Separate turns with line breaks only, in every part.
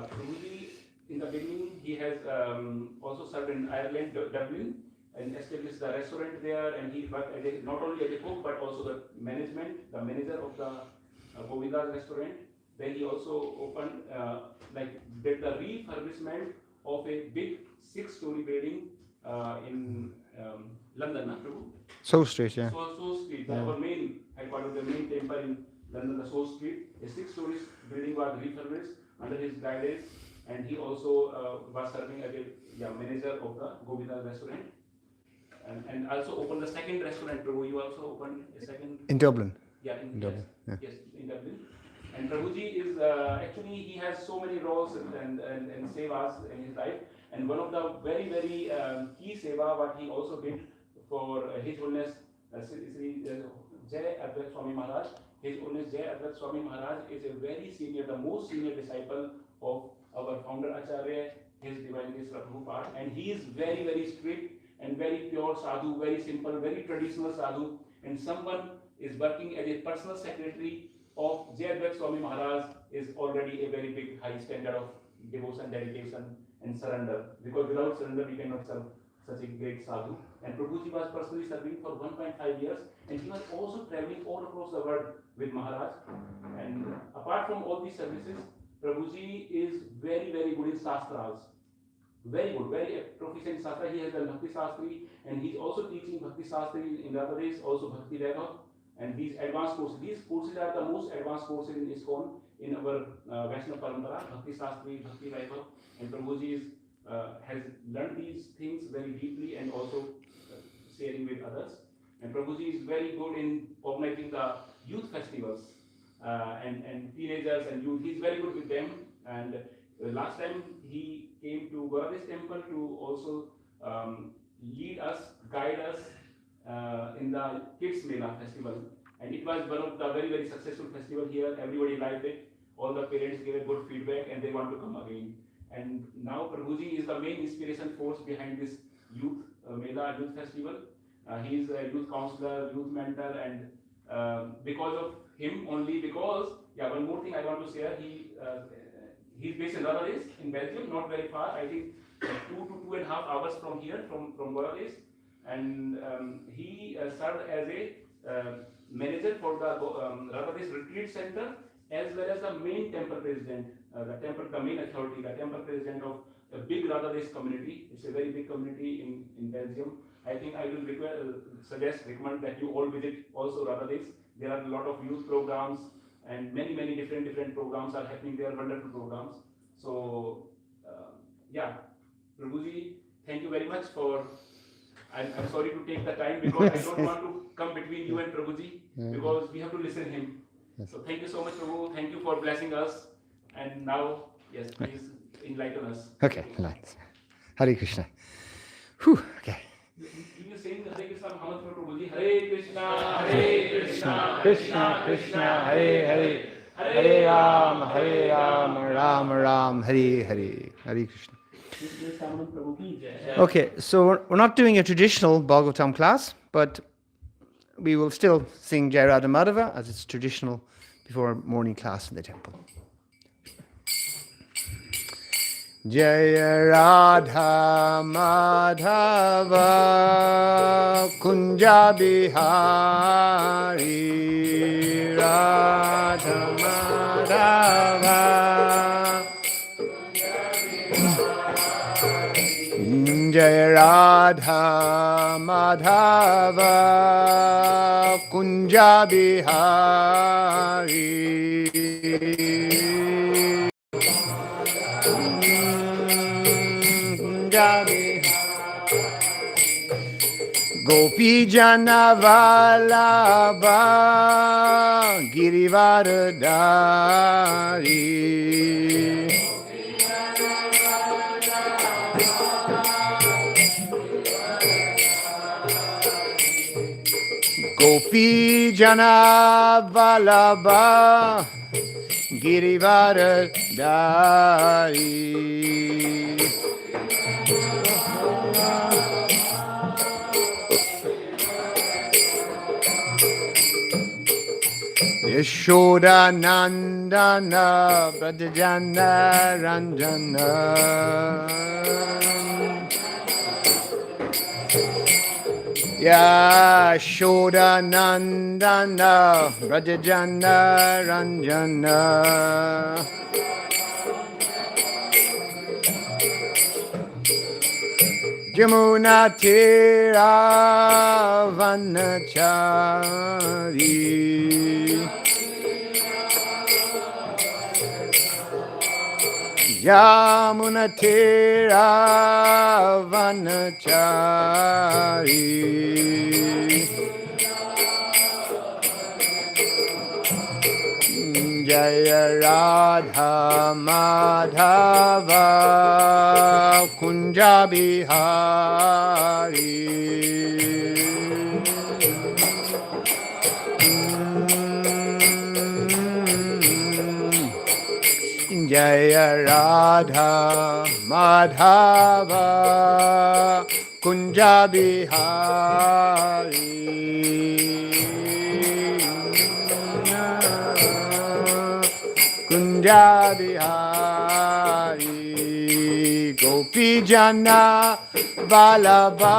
Prabhuji, in the beginning, he has also served in Ireland, Dublin, and established the restaurant there. And he worked not only as a cook but also the manager of the Govinda's restaurant. Then he also opened, did the refurbishment of a big 6-story building in London, Prabhu?
So Street, yeah.
So Street, our main headquarters, the main temple in London, the So Street. A 6-story building was refurbished under his guidance, and he also was serving as a manager of the Govinda restaurant, and also opened the second restaurant. Prabhu, you also opened a second
in Dublin.
Yeah, in
Dublin.
Yes, in Dublin. And Prabhuji is actually, he has so many roles and sevas in his life. And one of the very, very key seva what he also did for His Holiness Sri Jai Advait Swami Maharaj. His Holiness Jai Advait Swami Maharaj is a very senior, the most senior disciple of our founder Acharya, His Divine Grace Prabhupada. And he is very, very strict and very pure sadhu, very simple, very traditional sadhu. And someone is working as a personal secretary of Jai Advait Swami Maharaj is already a very big high standard of devotion, dedication and surrender. Because without surrender we cannot serve such a great sadhu. And Prabhuji was personally serving for 1.5 years, and he was also traveling all across the world with Maharaj. And apart from all these services, Prabhuji is very, very good in Shastras. Very good, very proficient in Shastra. He has done Bhakti Shastri, and he's also teaching Bhakti Shastri in Gauradesh, also Bhakti Vaibhav. And these advanced courses, are the most advanced courses in ISKCON, in our Vaishnava Parampara, Bhakti Shastri, Bhakti Vaibhav. And Prabhuji has learned these things very deeply and also sharing with others. And Prabhuji is very good in organizing the youth festivals and teenagers and youth. He's very good with them. And last time he came to Gauradesh Temple to also lead us, guide us in the Kids Mela festival. And it was one of the very, very successful festival here. Everybody liked it. All the parents gave a good feedback and they want to come again. And now Prabhuji is the main inspiration force behind this youth Mela, youth festival. He is a youth counselor, youth mentor, and because of him only, one more thing I want to share, he's based in Gauradesh in Belgium, not very far, I think 2 to 2.5 hours from here, from Gauradesh. And he served as a manager for the Gauradesh Retreat Center, as well as the main temple president, the main authority, the temple president of a big Gauradesh community. It's a very big community in Belgium. I think I will recommend that you all visit also Gauradesh. There are a lot of youth programs and many different programs are happening there, wonderful programs. So Prabhuji, thank you very much for. I'm sorry to take the time because I don't want to come between you and Prabhuji because we have to listen to him. Yes. So thank you so much, Prabhu. Thank you for blessing us. And now, yes, please enlighten us.
Okay, enlighten. Hare Krishna. Whew, okay.
You saying Hare Krishna Muhammad for Prabhuji. Hare Krishna, Hare Krishna,
Krishna Krishna, Hare Hare, Hare Ram, Ram Ram, Hare Hare, Hare Krishna. Okay, so we're not doing a traditional Bhagavatam class, but we will still sing Jai Radha Madhava as it's traditional before morning class in the temple. Jai Radha Madhava Kunja Bihari Radha Madhava Jai Radha Madhava Kunja Bihari Kunja Bihari Gopi Jana Vallabha Girivardhari Gopi Jana Vallabha Girivardhari Yashoda Nandana Brajajana Ranjana Yashoda Nandana Brajajana Ranjana Jamuna Tira Vanachari Yamuna Tira Vanachari Jaya Radha Madhava Kunja Bihari Jaya Radha Madhava Kunja Bihari Kunja Bihari Gopi Jana Vallabha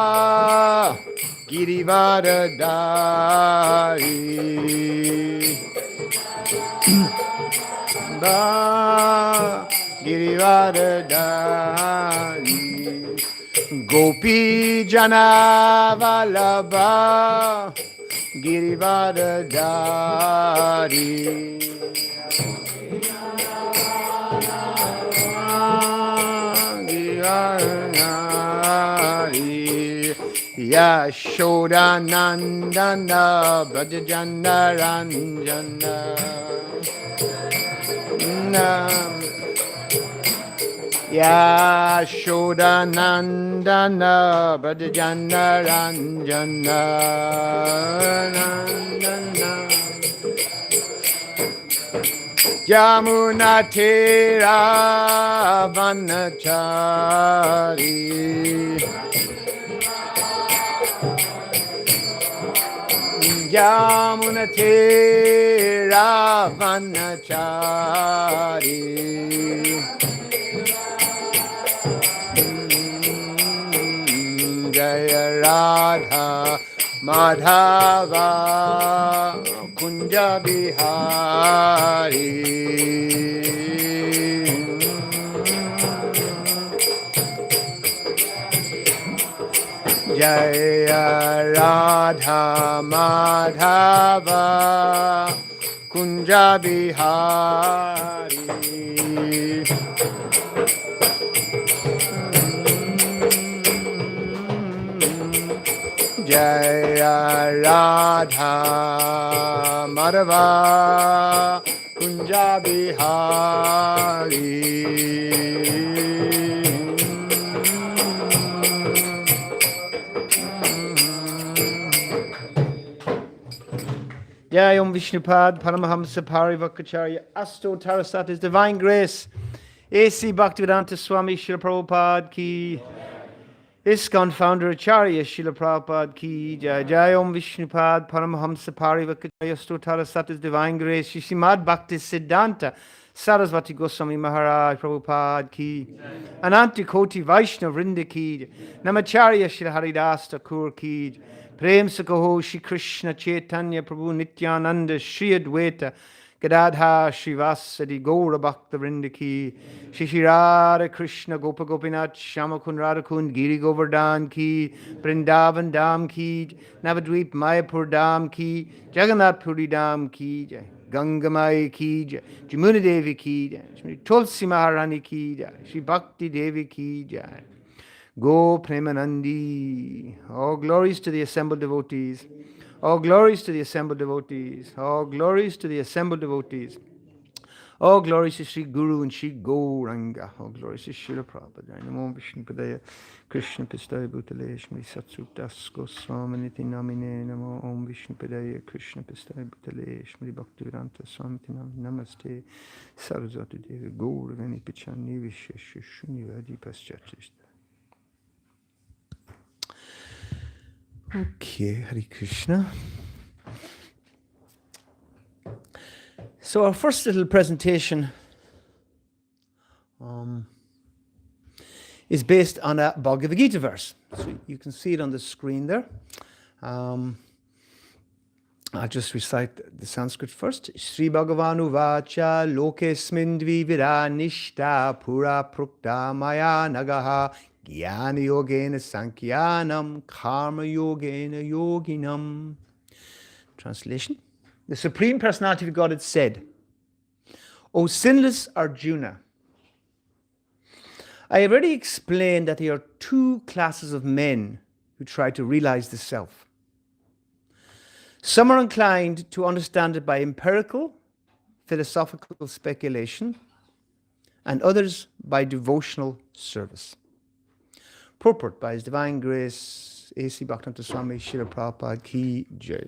Girivardhari Girivardhari Gopi Jana Vallabha Girivardhari Yashoda Nandana Brajajana Ranjana Yashoda Nandana Brajajana Ranjana Yamuna Tira Vanachari Yamuna Tira Vanachari Jaya Radha Madhava Kunja Bihari Jaya Radha Madhava Kunja Bihari Jaya Radha Madhava Kunja Bihari Jai Om Vishnupad Paramahamsa Parivakacharya Asto Tarasat His Divine Grace A.C. Bhaktivedanta Swami Srila Prabhupada Ki ISKCON Founder Acharya Srila Prabhupada Ki Jai Jai Om Vishnupad Paramahamsa Parivakacharya Asto Tarasat His Divine Grace Srimad Bhakti Siddhanta Sarasvati Goswami Maharaj Prabhupada Ki Ananti Koti Vaishnav Vrinda Ki Namacharya Srila Haridas Thakur Ki Prem Sakaho Shri Krishna Chaitanya Prabhu Nityananda Shri Advaita Gadadha Srivasadi Gaura Bhakta Vrinda Ki Shri Radha Krishna Gopa Gopinath Shamakun Radhakund Giri Govardhan Ki Vrindavan Dham Ki Navadvip Mayapur Dham Ki Jagannath Puri Dham Ki Jai Gangamai Ki Jai Jamuna Devi Ki Jai Shri Tulsi Maharani Ki Jai Shri Bhakti Devi Ki Jai Go Premanandi. All glories to the assembled devotees. All glories to the assembled devotees. All glories to the assembled devotees. All glories to Sri Guru and Sri Gauranga. All glories to Srila Prabhupada. Namo Vishnu Padaya Krishna Pistaya Bhutale Shri Satsutas Goswami Niti Namine. Namo Om Vishnu Padaya Krishna Pistaya Bhutale Shri Bhaktivedanta Swami Namaste Saraswati Devi Gauravani Pichani Vishesha Shunyavadi Paschatista. Okay, Hare Krishna. So our first little presentation is based on a Bhagavad Gita verse. So you can see it on the screen there. I'll just recite the Sanskrit first. Sri Bhagavanu Vacha Lokesmin Dvivira Nishta Pura Prukta Maya Nagaha Jnana Yogena Sankyanam Karma Yogena Yoginam. Translation. The Supreme Personality of God had said, O sinless Arjuna, I have already explained that there are two classes of men who try to realize the self. Some are inclined to understand it by empirical, philosophical speculation, and others by devotional service. Purport by His Divine Grace, A.C. Bhaktivedanta Swami Srila Prabhupada Ki Jai.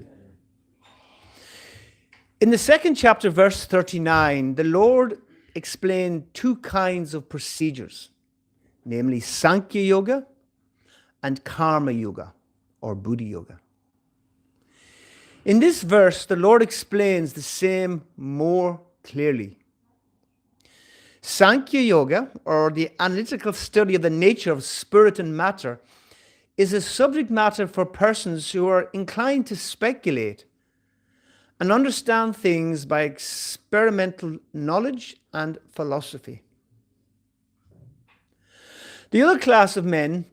In the second chapter, verse 39, the Lord explained two kinds of procedures, namely Sankhya Yoga and Karma Yoga, or Buddha Yoga. In this verse, the Lord explains the same more clearly. Sankhya Yoga, or the analytical study of the nature of spirit and matter, is a subject matter for persons who are inclined to speculate and understand things by experimental knowledge and philosophy. The other class of men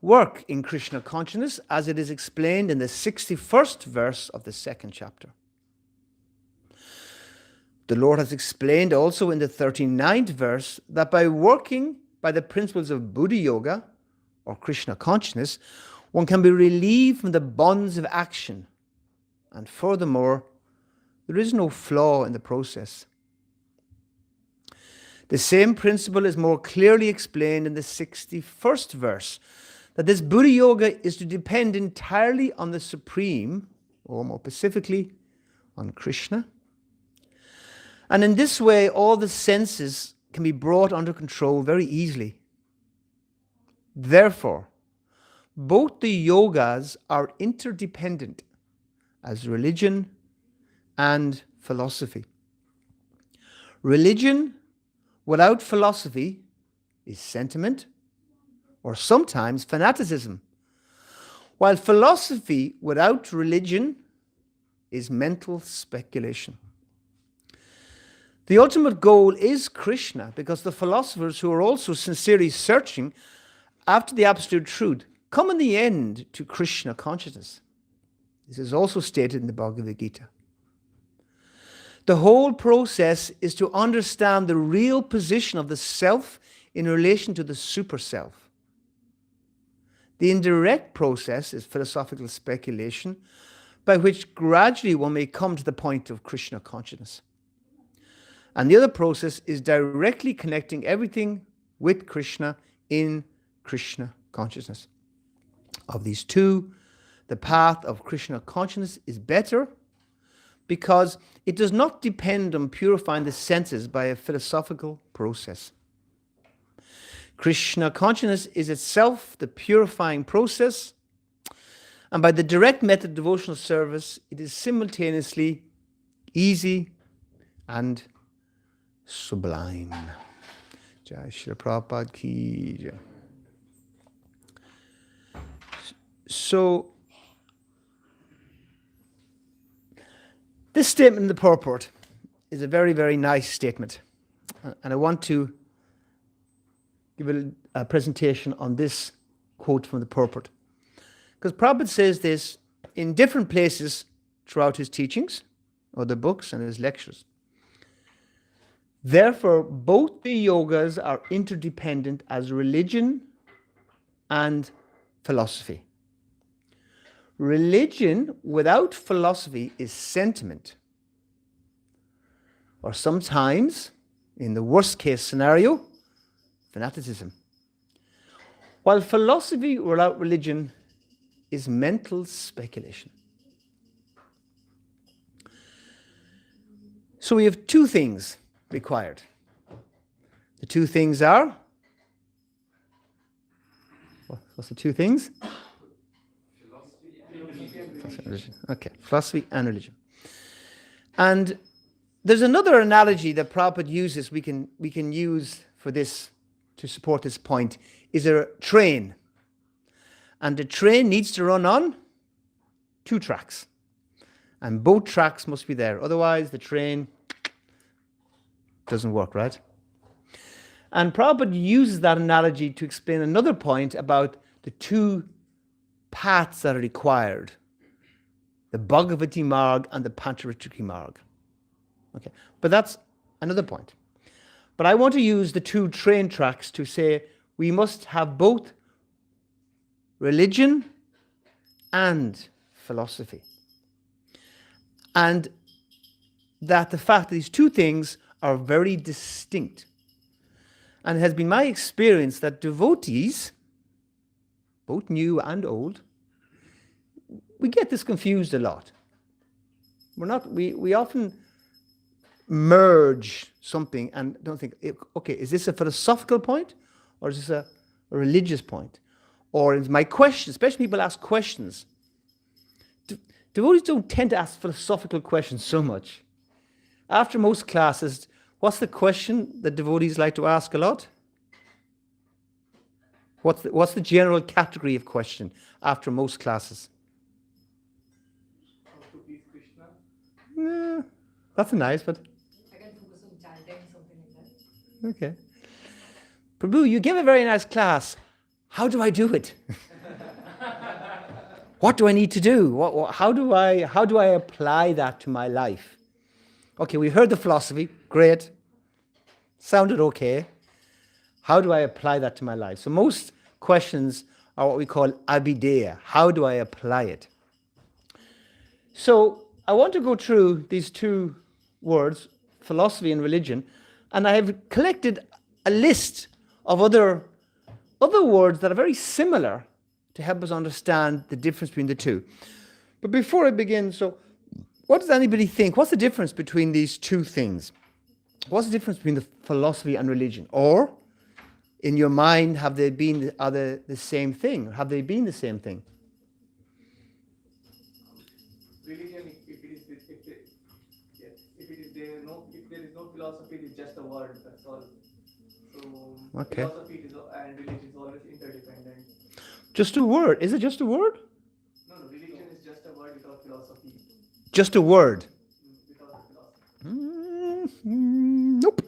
work in Krishna consciousness, as it is explained in the 61st verse of the second chapter. The Lord has explained also in the 39th verse that by working by the principles of Buddha Yoga, or Krishna consciousness, one can be relieved from the bonds of action. And furthermore, there is no flaw in the process. The same principle is more clearly explained in the 61st verse, that this Buddha Yoga is to depend entirely on the Supreme, or more specifically, on Krishna. And in this way, all the senses can be brought under control very easily. Therefore, both the yogas are interdependent as religion and philosophy. Religion without philosophy is sentiment, or sometimes fanaticism, while philosophy without religion is mental speculation. The ultimate goal is Krishna, because the philosophers who are also sincerely searching after the absolute truth come in the end to Krishna consciousness. This is also stated in the Bhagavad Gita. The whole process is to understand the real position of the self in relation to the super self. The indirect process is philosophical speculation, by which gradually one may come to the point of Krishna consciousness. And the other process is directly connecting everything with Krishna in Krishna consciousness. Of these two, the path of Krishna consciousness is better because it does not depend on purifying the senses by a philosophical process. Krishna consciousness is itself the purifying process, and by the direct method of devotional service, it is simultaneously easy and sublime. Jai Shri Prabhupada Ki Jai. So, this statement in the purport is a very, very nice statement. And I want to give a presentation on this quote from the purport. Because Prabhupada says this in different places throughout his teachings, or the books and his lectures. Therefore, both the yogas are interdependent as religion and philosophy. Religion without philosophy is sentiment, or sometimes, in the worst case scenario, fanaticism. While philosophy without religion is mental speculation. So we have two things required. The two things are, what's the two things? Philosophy and religion. Okay, philosophy and religion. And there's another analogy that Prabhupada uses we can use for this to support this point is a train. And the train needs to run on 2 tracks. And both tracks must be there. Otherwise, the train doesn't work, right? And Prabhupada uses that analogy to explain another point about the 2 paths that are required. The Bhagavati Marg and the Pancharitriki Marg. Okay, but that's another point. But I want to use the 2 train tracks to say we must have both religion and philosophy. And that the fact that these 2 things are very distinct. And it has been my experience that devotees, both new and old, we get this confused a lot. We often merge something and don't think, okay, is this a philosophical point or is this a religious point? Or is my question, especially people ask questions. Devotees don't tend to ask philosophical questions so much. After most classes, what's the question that devotees like to ask a lot? What's the general category of question after most classes?
How to please Krishna?
Yeah, that's nice, but
I can focus on chanting, something like that.
okay. Prabhu, you give a very nice class. How do I do it? What do I need to do? How do I apply that to my life? Okay, we heard the philosophy. Great. Sounded okay. How do I apply that to my life? So most questions are what we call abhideya. How do I apply it? So I want to go through these 2 words, philosophy and religion, and I have collected a list of other words that are very similar to help us understand the difference between the 2. But before I begin, so what does anybody think? What's the difference between these 2 things? What's the difference between the philosophy and religion? Or, in your mind, are they the same thing? Have they been the same thing?
Religion, if there is no philosophy, it is just a word. That's all. So
Okay.
philosophy and religion is always interdependent.
Just a word. Is it just a word?
No, religion is just a word without philosophy.
Just a word.
Without philosophy.
Nope.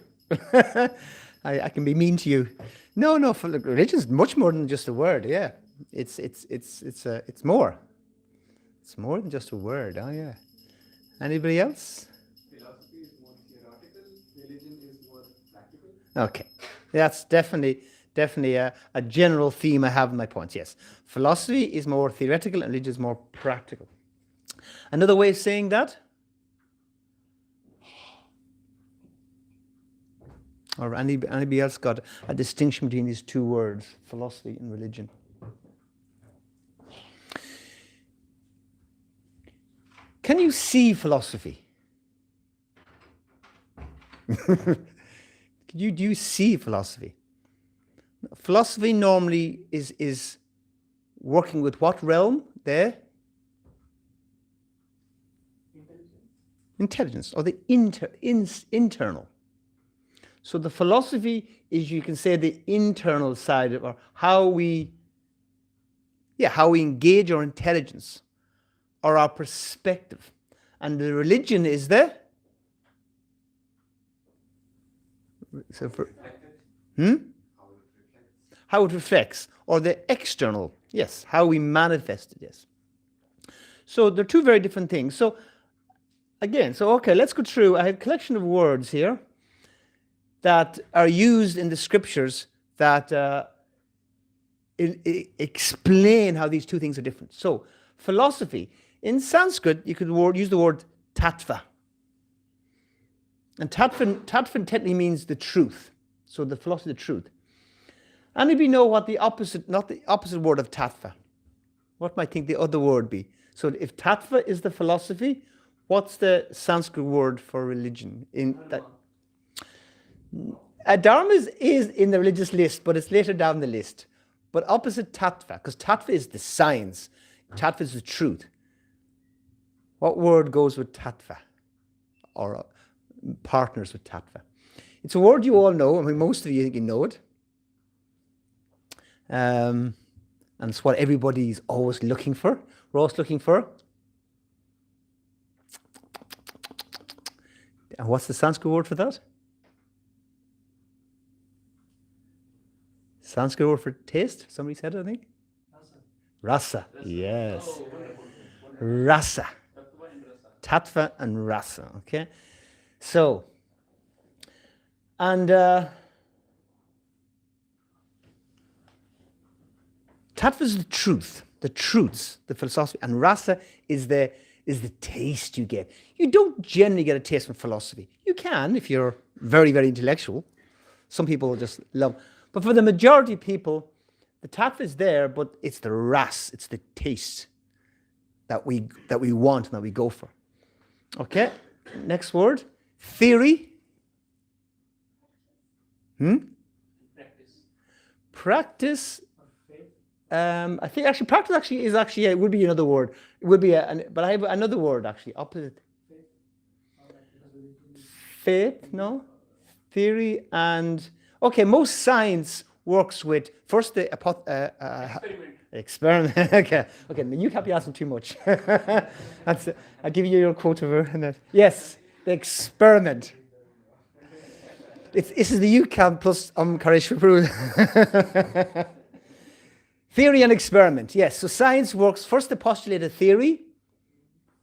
I can be mean to you. No. Religion is much more than just a word. Yeah, it's more. It's more than just a word. Oh yeah. Anybody else?
Philosophy is more theoretical. Religion is more practical.
Okay, that's definitely a general theme I have in my points. Yes, philosophy is more theoretical and religion is more practical. Another way of saying that? Or anybody else got a distinction between these 2 words, philosophy and religion? Can you see philosophy? Do you see philosophy? Philosophy normally is working with what realm there? Intelligence, or the internal. So the philosophy is, you can say, the internal side of how we engage our intelligence or our perspective. And the religion is the how it reflects, or the external, yes, how we manifest it, yes. So they're 2 very different things. So again, okay, let's go through. I have a collection of words here that are used in the scriptures that explain how these 2 things are different. So philosophy, in Sanskrit, you could use the word tattva. And tattva technically means the truth. So the philosophy of the truth. Anybody know what the opposite, not the opposite word of tattva? What might think the other word be? So if tattva is the philosophy, what's the Sanskrit word for religion? Dharma is in the religious list, but it's later down the list. But opposite tattva, because tattva is the science, tattva is the truth. What word goes with tattva? Or partners with tattva. It's a word you all know. I mean, most of you know it. And it's what everybody's always looking for. We're always looking for. And what's the Sanskrit word for that? Sanskrit word for taste? Somebody said it, I think? Rasa. Yes.
Oh, wonderful.
Rasa.
Tattva and rasa.
Tattva and rasa. Okay? So, and tattva is the truth, the truths, the philosophy, and rasa is the taste you get. You don't generally get a taste from philosophy. You can if you're very, very intellectual. Some people just love, but for the majority of people, the tattva is there, but it's the ras, it's the taste that we want and that we go for. Okay, next word, theory. Practice. I think actually practice it would be another word. It would be but I have another word actually opposite. Faith, no? Theory and okay. Most science works with first the experiment. Okay. You can't be asking too much. I'll give you your quote of her. Yes, the experiment. This is the UCAM plus Karesh Prabhu. Theory and experiment, yes. So science works, first they postulate a theory.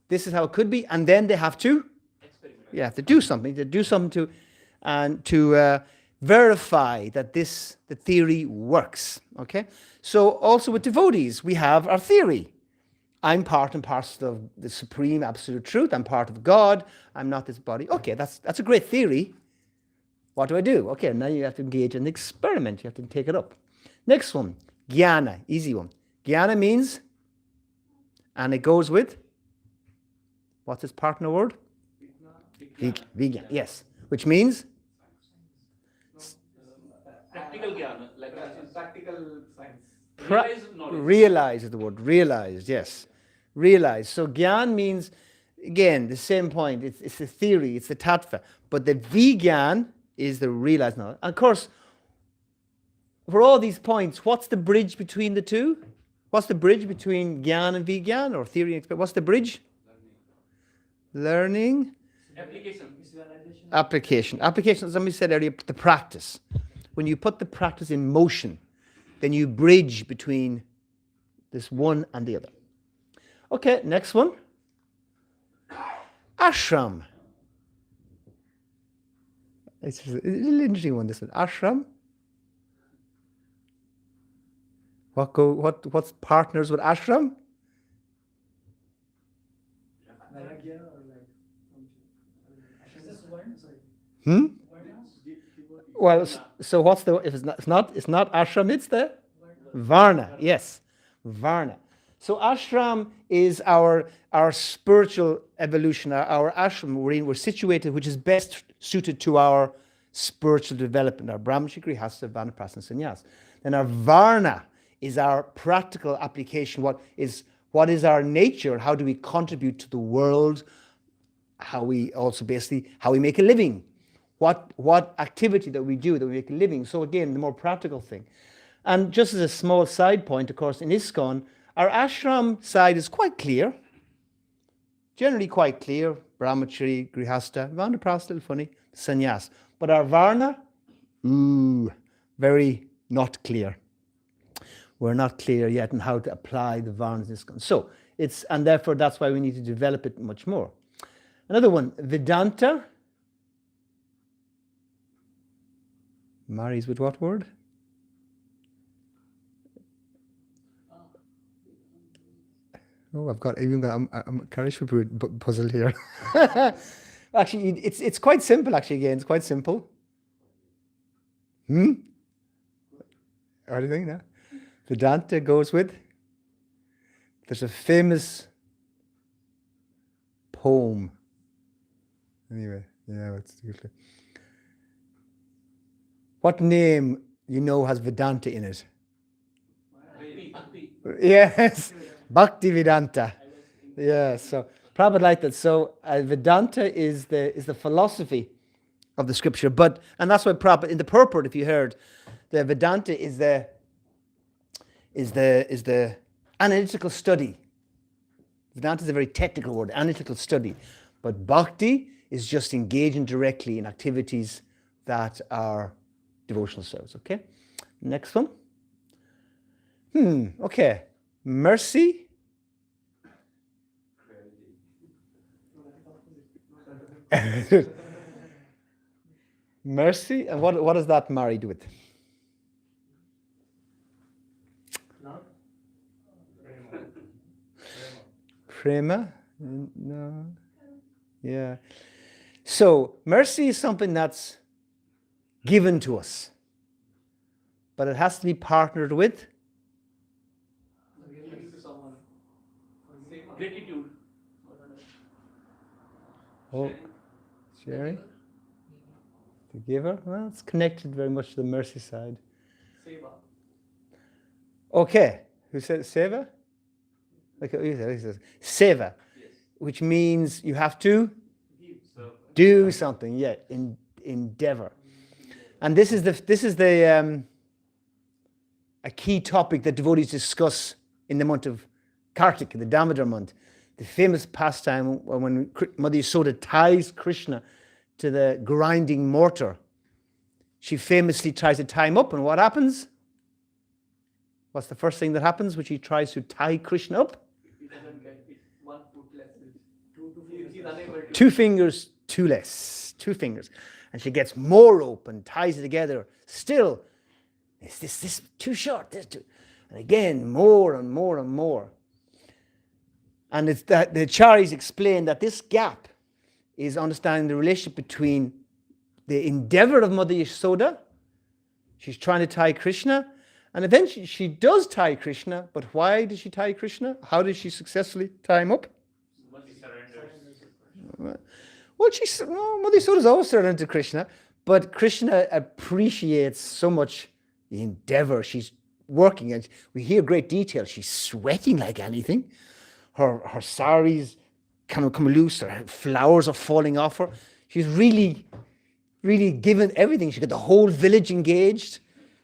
This is how it could be, and then they have to do something. They do something to verify that the theory works. Okay? So also with devotees, we have our theory. I'm part and parcel of the supreme absolute truth. I'm part of God. I'm not this body. Okay, that's a great theory. What do I do? Okay, now you have to engage in the experiment. You have to take it up. Next one, jnana, easy one. Jnana means, and it goes with, what's its partner word? Vigyan, yes. Which means?
Practical jnana, like
practical science.
realized knowledge.
Realize is the word. Realize, yes. Realize. So gyan means, again, the same point. It's the theory, it's the tattva. But the vigyan is the realized knowledge. And of course, for all these points, what's the bridge between the two? What's the bridge between gyan and vigyan, or theory and experience? What's the bridge? Learning. Application. Application, as somebody said earlier, the practice. When you put the practice in motion, then you bridge between this one and the other. Okay, next one. Ashram. It's a little interesting one, this one. Ashram. What's partners with ashram? Well, so what's the, if it's not ashram, it's the varna. Yes, varna. So ashram is our spiritual evolution, our ashram we're situated, which is best suited to our spiritual development, our brahmacharya, grihastha, vanaprastha, and sannyas. Then our varna is our practical application. What is our nature? How do we contribute to the world? How we make a living? What activity that we do that we make a living? So again, the more practical thing. And just as a small side point, of course, in ISKCON, our ashram side is quite clear. Generally quite clear. Brahmachari, grihastha, vanaprastha, little funny, sannyas. But our varna, very not clear. We're not clear yet on how to apply the varnas in ISKCON. So and therefore that's why we need to develop it much more. Another one, Vedanta. Marries with what word? Oh, I'm Karishma puzzled here. Actually, it's quite simple. Actually, again, it's quite simple. What do you think now? Vedanta goes with. There's a famous poem. Anyway, yeah, it's good. What name has Vedanta in it? Yes, Bhakti Vedanta. Yeah, so Prabhupada liked that. So Vedanta is the philosophy of the scripture, and that's why Prabhupada in the purport, if you heard, the Vedanta is the analytical study. Vedanta is a very technical word, analytical study, but bhakti is just engaging directly in activities that are devotional service. Okay, next one. Okay, mercy. Mercy, and what does that married with? Prema? No. Yeah. So mercy is something that's given to us, but it has to be partnered with
Giving to someone.
Gratitude.
sharing. The giver. Well, it's connected very much to the mercy side.
Seva.
Okay. Who said seva? Okay, he says seva,
Yes.
which means you have to
Give. So,
do something. Yeah, endeavor. And this is the a key topic that devotees discuss in the month of Kartik, the Damodar month. The famous pastime when Mother Yasoda ties Krishna to the grinding mortar. She famously tries to tie him up, and what happens? What's the first thing that happens when she tries to tie Krishna up?
He doesn't get it. 1 foot less. He's unable to.
2 fingers too less. 2 fingers. And she gets more rope and ties it together. Still, is this too short? This too. And again, more and more and more. And it's that the Acharyas explain that this gap is understanding the relationship between the endeavor of Mother Yasoda. She's trying to tie Krishna. And eventually she does tie Krishna. But why did she tie Krishna? How did she successfully tie him up?
once he surrenders.
Well, Mother Yasoda is always surrendered to Krishna. But Krishna appreciates so much the endeavor. She's working, and we hear great detail. She's sweating like anything. Her saris kind of come loose. Her flowers are falling off her. She's really, really given everything. She got the whole village engaged.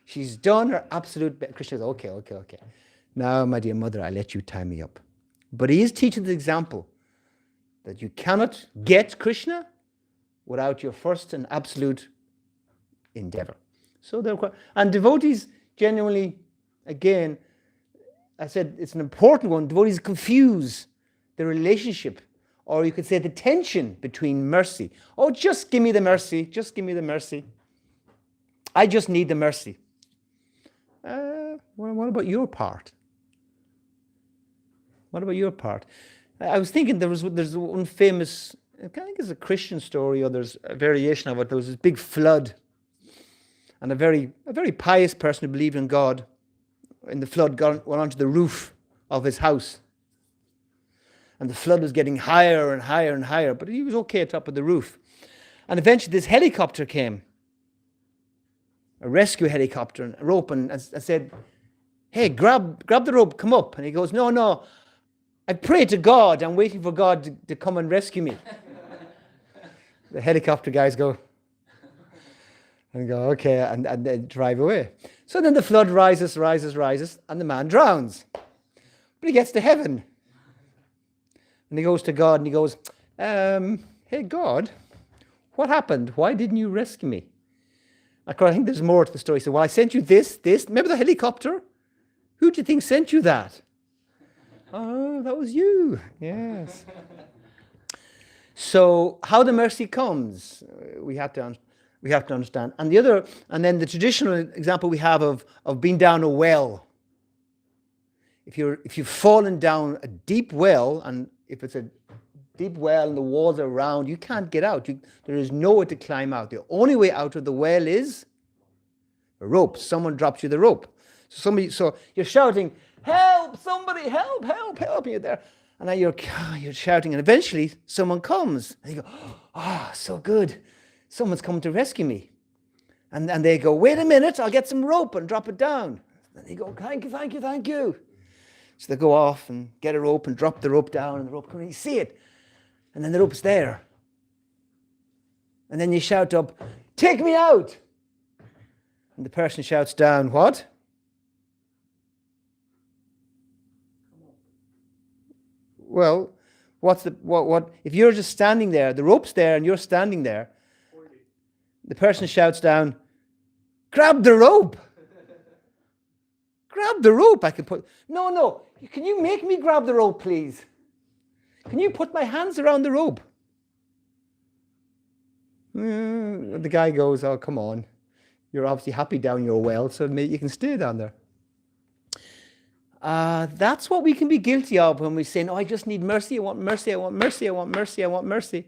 She's done her absolute best. Krishna says, okay. Now, my dear mother, I let you tie me up. But he is teaching the example that you cannot get Krishna without your first and absolute endeavor. So and devotees genuinely, again, I said it's an important one. Devotees confuse the relationship, or you could say the tension between mercy. Oh, just give me the mercy. Just give me the mercy. I just need the mercy. What about your part? What about your part? I was thinking there's one famous, I think it's a Christian story, or there's a variation of it. There was this big flood, and a very pious person who believed in God, in the flood, went onto the roof of his house. And the flood was getting higher and higher and higher, but he was okay at top of the roof. And eventually this helicopter came, a rescue helicopter, and a rope, and I said, hey, grab the rope, come up. And he goes, no, I pray to God, I'm waiting for God to come and rescue me. The helicopter guys go, okay, and they drive away. So then the flood rises, and the man drowns. But he gets to heaven. And he goes to God, and he goes, hey, God, what happened? Why didn't you rescue me? I think there's more to the story. He said, well, I sent you this. Remember the helicopter? Who do you think sent you that? Oh, that was you. Yes. So how the mercy comes, we have to understand. And then the traditional example we have of being down a well. If you've fallen down a deep well, and if it's a deep well and the walls are round, you can't get out. There is nowhere to climb out. The only way out of the well is a rope. Someone drops you the rope. So you're shouting, help, somebody, help, you're there. And now you're shouting, and eventually someone comes. And you go, oh, so good. Someone's come to rescue me. And they go, wait a minute, I'll get some rope and drop it down. And they go, thank you. So they go off and get a rope and drop the rope down, and the rope comes, and you see it. And then the rope's there. And then you shout up, take me out. And the person shouts down, what? Well, what if you're just standing there, the rope's there and you're standing there, the person shouts down, grab the rope. Grab the rope. I can put, no, can you make me grab the rope, please? Can you put my hands around the rope? The guy goes, oh, come on. You're obviously happy down your well, so maybe you can stay down there. That's what we can be guilty of when we say, no, I just need mercy, I want mercy, I want mercy, I want mercy, I want mercy.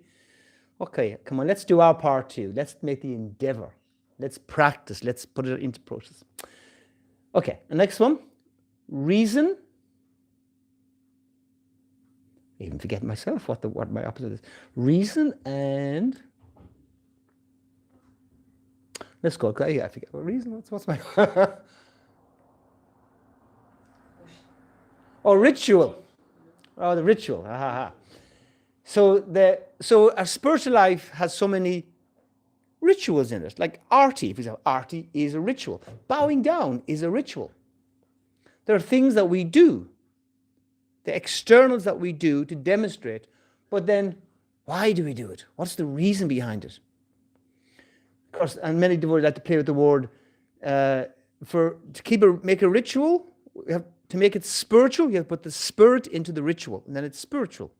Okay, come on, let's do our part too. Let's make the endeavor. Let's practice. Let's put it into process. Okay, the next one. Reason. I even forget myself what my opposite is. Reason and... Let's go. I forget what reason. What's my... ritual. Oh, the ritual. So our spiritual life has so many rituals in it. Like arti, for example. Arti is a ritual. Bowing down is a ritual. There are things that we do, the externals that we do to demonstrate, but then why do we do it? What's the reason behind it? Of course, and many devotees like to play with the word. Make a ritual, we have to make it spiritual, you have to put the spirit into the ritual, and then it's spiritual.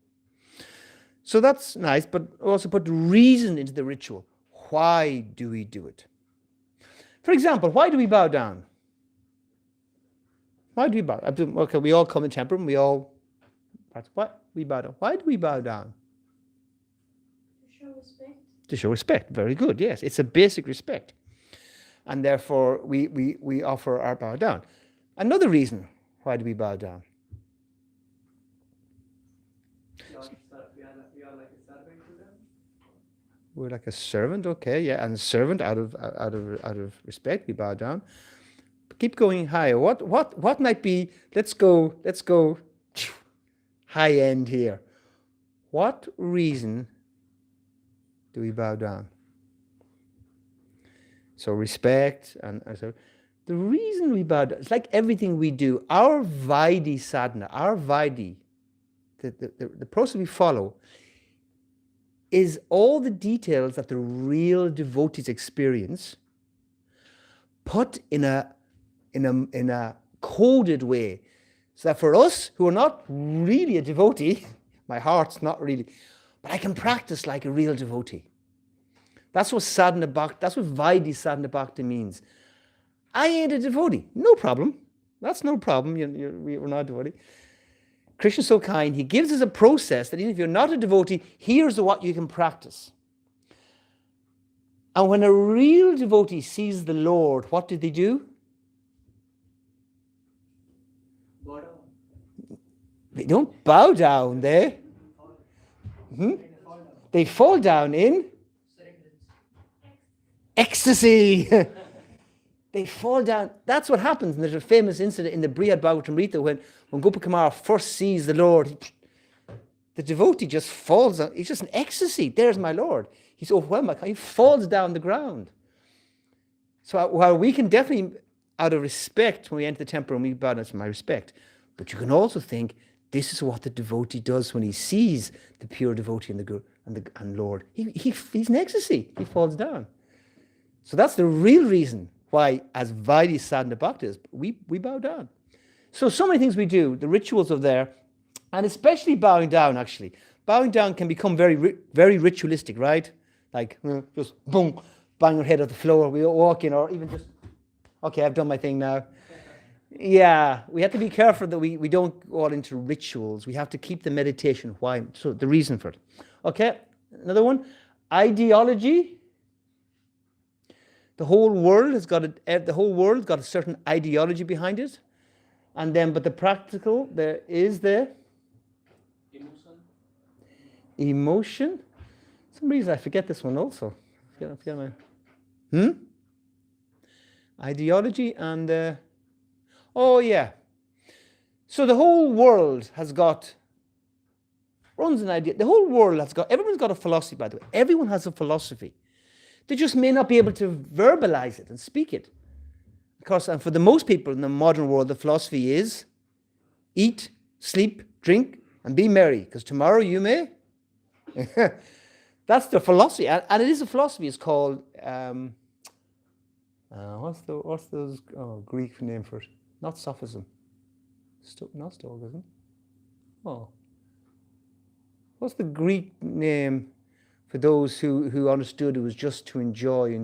So that's nice, but also put the reason into the ritual. Why do we do it? For example, why do we bow down? Why do we bow? Okay, we all come in temple, and we all... What? We bow down. Why do we bow down?
To show respect.
To show respect. Very good, yes. It's a basic respect. And therefore, we offer our bow down. Another reason, why do we bow down?
We are like a servant to them.
We're like a servant, okay, yeah. And a servant, out of respect, we bow down. But keep going higher. What might be, let's go high end here. What reason do we bow down? So respect and so the reason we bow down, it's like everything we do. Our Vaidhi sadhana, our Vaidhi, the process we follow, is all the details that the real devotees experience, put in a coded way, so that for us who are not really a devotee, my heart's not really, but I can practice like a real devotee. That's what sadhana bhakti, that's what Vaidhi sadhana bhakti means. I ain't a devotee, no problem. That's no problem. We're not a devotee. Krishna's so kind. He gives us a process that even if you're not a devotee, here's what you can practice. And when a real devotee sees the Lord, what did they do?
Bow down.
They don't bow down there. They fall down in ecstasy. They fall down. That's what happens. And there's a famous incident in the Brihad Bhagavatamrita when Gopakumara first sees the Lord. The devotee just falls down. He's just in ecstasy. There's my Lord. He's overwhelmed. He falls down the ground. So while we can definitely, out of respect, when we enter the temple and we bow down, to my respect, but you can also think, this is what the devotee does when he sees the pure devotee and the Guru and Lord. He's in ecstasy. He falls down. So that's the real reason why, as Vaidhi sadhana bhakti is, we bow down. So many things we do, the rituals are there, and especially bowing down, actually. Bowing down can become very, very ritualistic, right? Like, just boom, bang your head on the floor, we walk in, or even just, okay, I've done my thing now. Yeah, we have to be careful that we don't go all into rituals. We have to keep the meditation. Why? So the reason for it. Okay, another one. Ideology. The whole world has got a certain ideology behind it, and then, but the practical, there is the emotion. For some reason I forget this one also. Forget my ideology and oh yeah. So the whole world has got runs an idea. The whole world everyone's got a philosophy, by the way. Everyone has a philosophy. They just may not be able to verbalize it and speak it. Because and for the most people in the modern world, the philosophy is eat, sleep, drink, and be merry, because tomorrow you may. That's the philosophy, and it is a philosophy. It's called what's the Greek name for it? Not sophism. Not Stoicism. Oh, what's the Greek name for those who understood it was just to enjoy?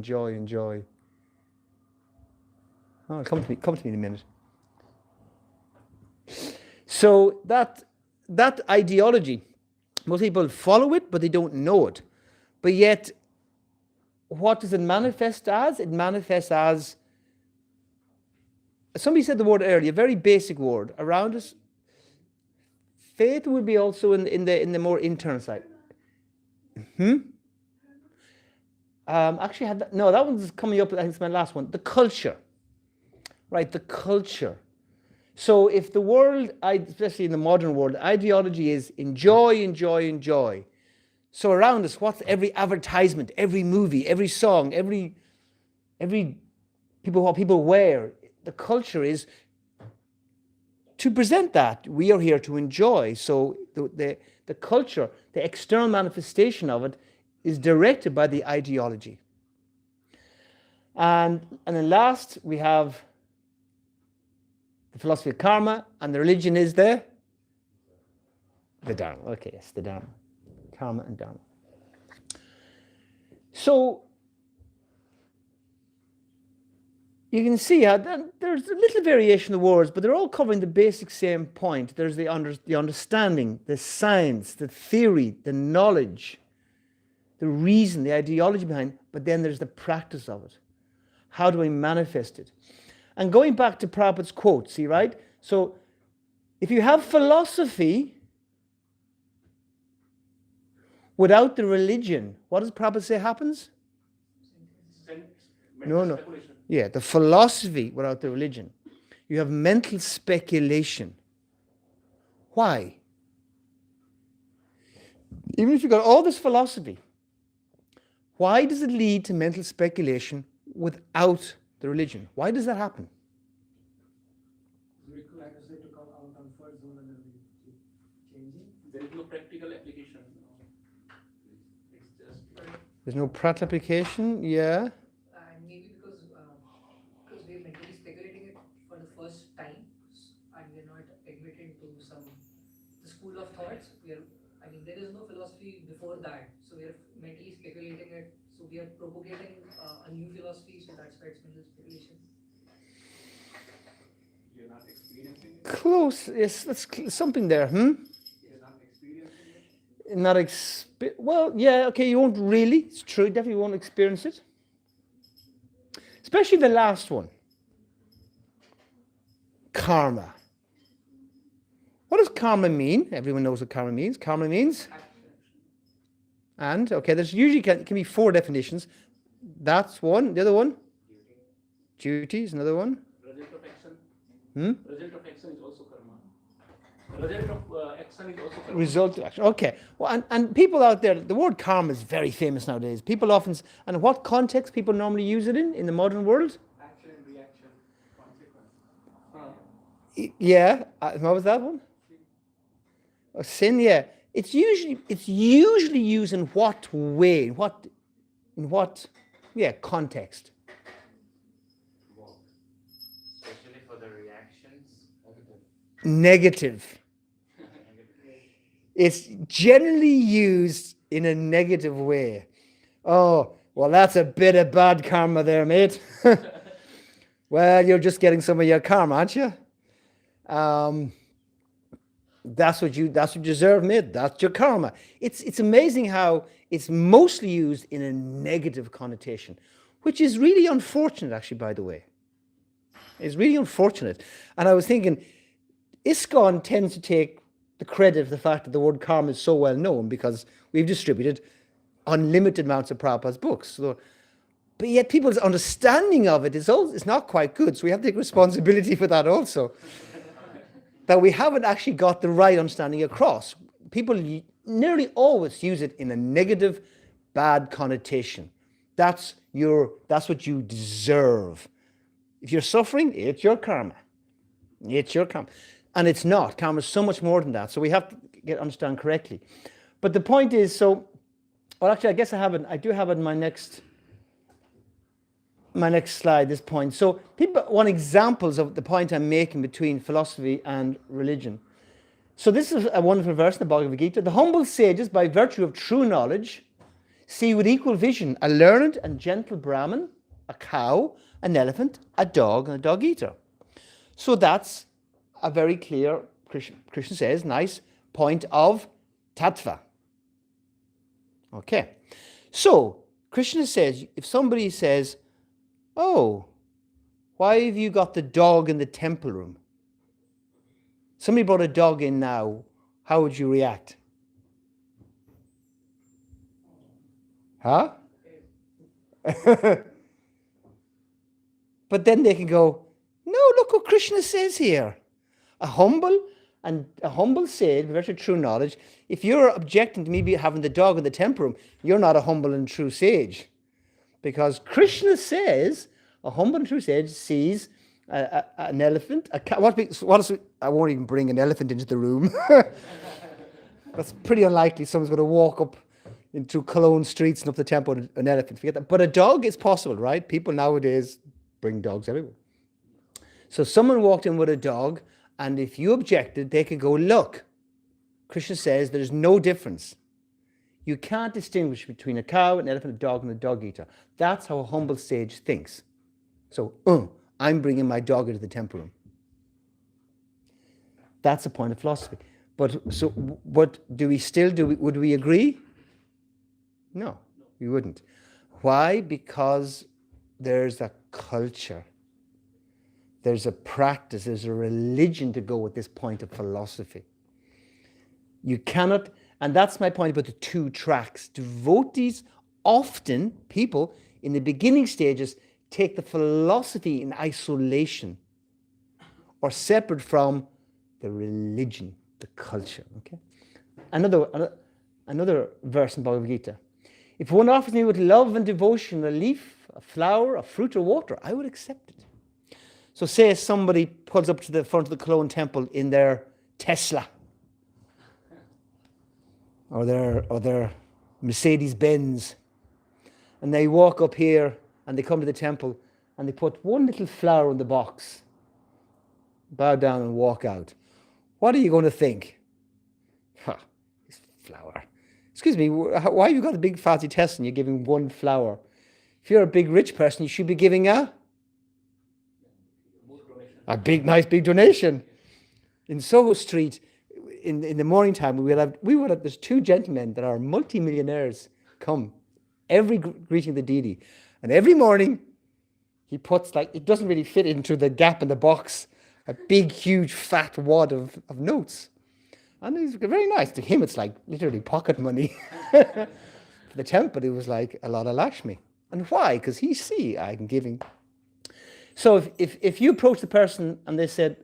Oh, come to me in a minute. So that ideology, most people follow it, but they don't know it. But yet, what does it manifest as? It manifests as, somebody said the word earlier, a very basic word. Around us, faith would be also in the more internal side. Actually, that one's coming up. I think it's my last one. The culture, right? The culture. So if the world, especially in the modern world, ideology is enjoy. So around us, what's every advertisement, every movie, every song, what people wear? The culture is to present that. We are here to enjoy. So the culture, the external manifestation of it, is directed by the ideology. And then last, we have the philosophy of karma, and the religion is the Dharma. Okay, yes, the Dharma. Karma and Dharma. So you can see how there's a little variation of the words, but they're all covering the basic same point. There's the understanding, the science, the theory, the knowledge, the reason, the ideology behind, but then there's the practice of it. How do I manifest it? And going back to Prabhupada's quote, see, right? So if you have philosophy without the religion, what does Prabhupada say happens? No. Yeah, the philosophy without the religion. You have mental speculation. Why? Even if you've got all this philosophy, why does it lead to mental speculation without the religion? Why does that happen?
There is no practical application. It's just
There's no practical application, yeah.
And maybe because we're mentally speculating it for the first time, and we're not admitted to the school of thoughts. There is no philosophy before that, so we're mentally speculating it. So we are propagating a new philosophy, so that's why it's mental speculation.
you're not experiencing it.
Close, yes, that's something there,
You're not experiencing it.
Well, yeah, okay, you won't really, it's true, definitely won't experience it. Especially the last one. Karma. What does karma mean? Everyone knows what karma means. Karma means? And, okay, there's usually can be 4 definitions. That's one. The other one? Duty is another one.
Result of action. Result of action is also karma. Result of action is also karma.
Result of action. Okay. Well, and people out there, the word karma is very famous nowadays. People often, and what context people normally use it in the modern world?
Action, reaction, consequence.
Yeah. What was that one? Oh, sin, yeah. It's usually used in what way? In what context?
Especially for the reactions.
Negative. It's generally used in a negative way. Oh, well, that's a bit of bad karma there, mate. Well, you're just getting some of your karma, aren't you? That's what you deserve, mate. That's your karma. It's amazing how it's mostly used in a negative connotation, which is really unfortunate, actually, by the way. It's really unfortunate. And I was thinking, ISKCON tends to take the credit of the fact that the word karma is so well known because we've distributed unlimited amounts of Prabhupada's books. So, but yet people's understanding of it is not quite good. So we have to take responsibility for that also. That we haven't actually got the right understanding across. People nearly always use it in a negative, bad connotation. That's what you deserve. If you're suffering, it's your karma. It's your karma. And it's not. Karma is so much more than that. So we have to understand correctly. But the point is, well, actually, I guess I do have it in my next slide, this point. So people want examples of the point I'm making between philosophy and religion. So this is a wonderful verse in the Bhagavad Gita. The humble sages, by virtue of true knowledge, see with equal vision a learned and gentle Brahmin, a cow, an elephant, a dog, and a dog-eater. So that's a very clear, Krishna says, nice point of tattva. Okay. So Krishna says, if somebody says, oh, why have you got the dog in the temple room? Somebody brought a dog in now, how would you react? Huh? But then they can go, no, look what Krishna says here. A humble sage, with virtue of true knowledge, if you're objecting to me having the dog in the temple room, you're not a humble and true sage. Because Krishna says, a humble and true sage sees an elephant, a cat. I won't even bring an elephant into the room. That's pretty unlikely. Someone's going to walk up into Cologne streets and up the temple with an elephant. Forget that. But a dog is possible, right? People nowadays bring dogs everywhere. So someone walked in with a dog, and if you objected, they could go, look, Krishna says there's no difference. You can't distinguish between a cow, an elephant, a dog, and a dog-eater. That's how a humble sage thinks. So, I'm bringing my dog into the temple room. That's the point of philosophy. But would we agree? No, we wouldn't. Why? Because there's a culture. There's a practice, there's a religion to go with this point of philosophy. You cannot, and that's my point about the two tracks. Devotees, often, people in the beginning stages, take the philosophy in isolation or separate from the religion, the culture. Okay. Another verse in Bhagavad Gita. If one offers me with love and devotion a leaf, a flower, a fruit, or water, I would accept it. So say somebody pulls up to the front of the Cologne temple in their Tesla or their Mercedes-Benz, and they walk up here and they come to the temple and they put one little flower in the box, bow down and walk out. What are you going to think? This flower. Excuse me, why have you got a big fancy Tesla and you're giving one flower? If you're a big rich person, you should be giving a nice big donation. In Soho Street, in the morning time, we would have there's two gentlemen that are multi-millionaires come every greeting of the deity, and every morning he puts, it doesn't really fit into the gap in the box, a big huge fat wad of notes, and it's very nice. To him it's like literally pocket money. For the temple it was like a lot of Lakshmi. And why? Because I'm giving. So if you approach the person and they said,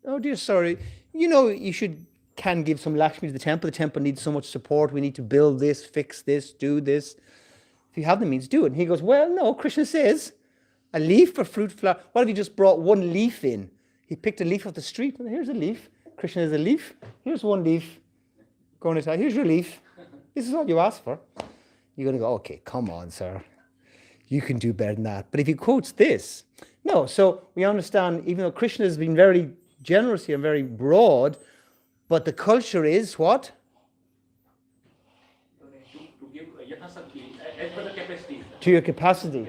oh dear, sorry, you can give some Lakshmi to the temple needs so much support, we need to build this, fix this, do this. If you have the means, do it. And he goes, well, no, Krishna says, a leaf or fruit, flower. What if you just brought one leaf in? He picked a leaf off the street, and here's a leaf. Krishna has a leaf. Here's one leaf. Gauradesh, here's your leaf. This is all you asked for. You're going to go, okay, come on, sir. You can do better than that. But if he quotes this, no. So we understand, even though Krishna has been very generous here and very broad, but the culture is what?
To give yathasaktī, as per the capacity.
To your capacity.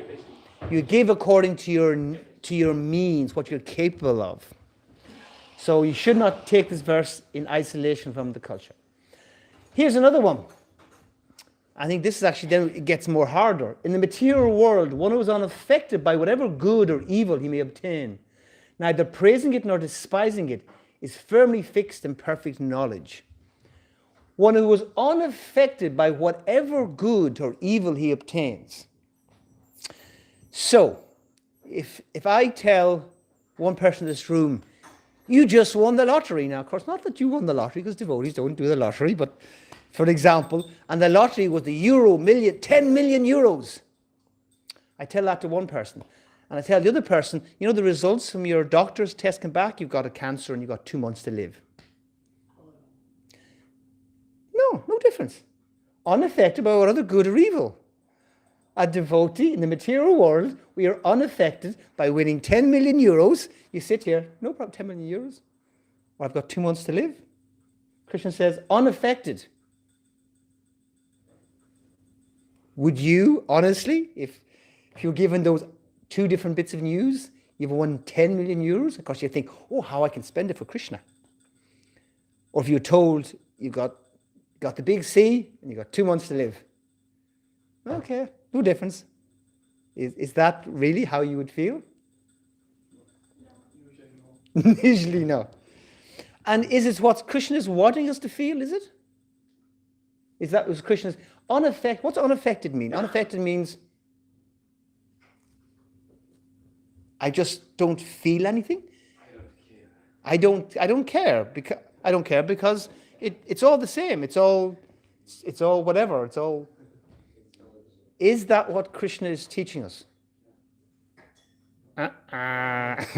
You give according to your means, what you're capable of. So you should not take this verse in isolation from the culture. Here's another one. I think this is actually, then it gets more harder. In the material world, one who is unaffected by whatever good or evil he may obtain, neither praising it nor despising it, is firmly fixed in perfect knowledge. One who is unaffected by whatever good or evil he obtains. So, if I tell one person in this room, you just won the lottery. Now, of course, not that you won the lottery, because devotees don't do the lottery, but for example, and the lottery was the 10 million euros. I tell that to one person. And I tell the other person, you know the results from your doctor's test come back, you've got a cancer and you've got 2 months to live. No difference. Unaffected by whether good or evil. A devotee in the material world, we are unaffected by winning 10 million euros. You sit here, no problem, 10 million euros. Or I've got 2 months to live. Krishna says, unaffected. Would you, honestly, if you're given those 2 different bits of news, you've won 10 million euros, of course you think, oh, how I can spend it for Krishna. Or if you're told you've got the big C and you've got 2 months to live. Okay, no difference. Is that really how you would feel? Usually no. And is it what Krishna is wanting us to feel, is it? Is that what Krishna's unaffected? What's unaffected mean? Unaffected means I just don't feel anything. I don't care because it's all the same. It's all whatever. It's all. Is that what Krishna is teaching us? Huh?
It's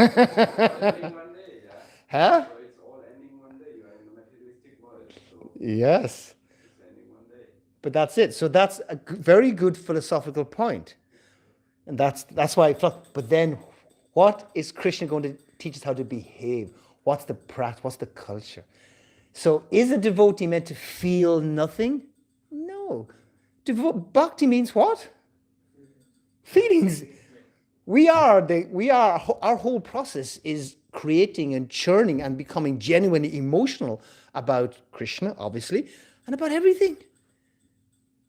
all ending one day. You are in the materialistic world. So
Yes.
it's ending one day.
But that's it. So that's a very good philosophical point. And that's why, but then what is Krishna going to teach us how to behave? What's the practice? What's the culture? So is a devotee meant to feel nothing? No. Bhakti means what? Feelings. Our whole process is creating and churning and becoming genuinely emotional about Krishna, obviously, and about everything.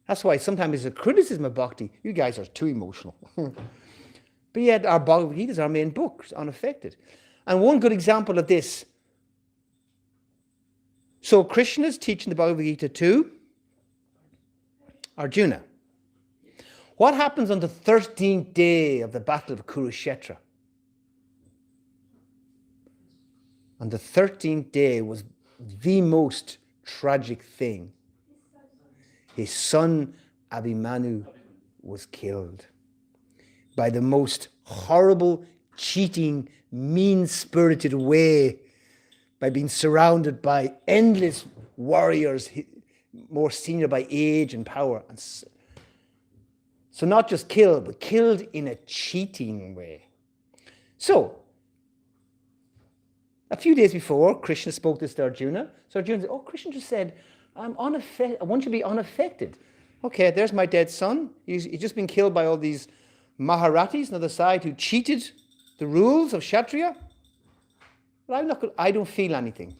That's why sometimes there's a criticism of Bhakti. You guys are too emotional. But yet our Bhagavad Gita is our main book, it's unaffected. And one good example of this. So Krishna is teaching the Bhagavad Gita to Arjuna. What happens on the 13th day of the Battle of Kurukshetra? On the 13th day was the most tragic thing. His son Abhimanyu was killed by the most horrible, cheating, mean-spirited way, by being surrounded by endless warriors, more senior by age and power. And so not just killed, but killed in a cheating way. So, a few days before, Krishna spoke this to Arjuna. So Arjuna said, oh, Krishna just said, I want you to be unaffected. Okay, there's my dead son. He's just been killed by all these Maharatis on the other side who cheated the rules of Kshatriya. But I don't feel anything.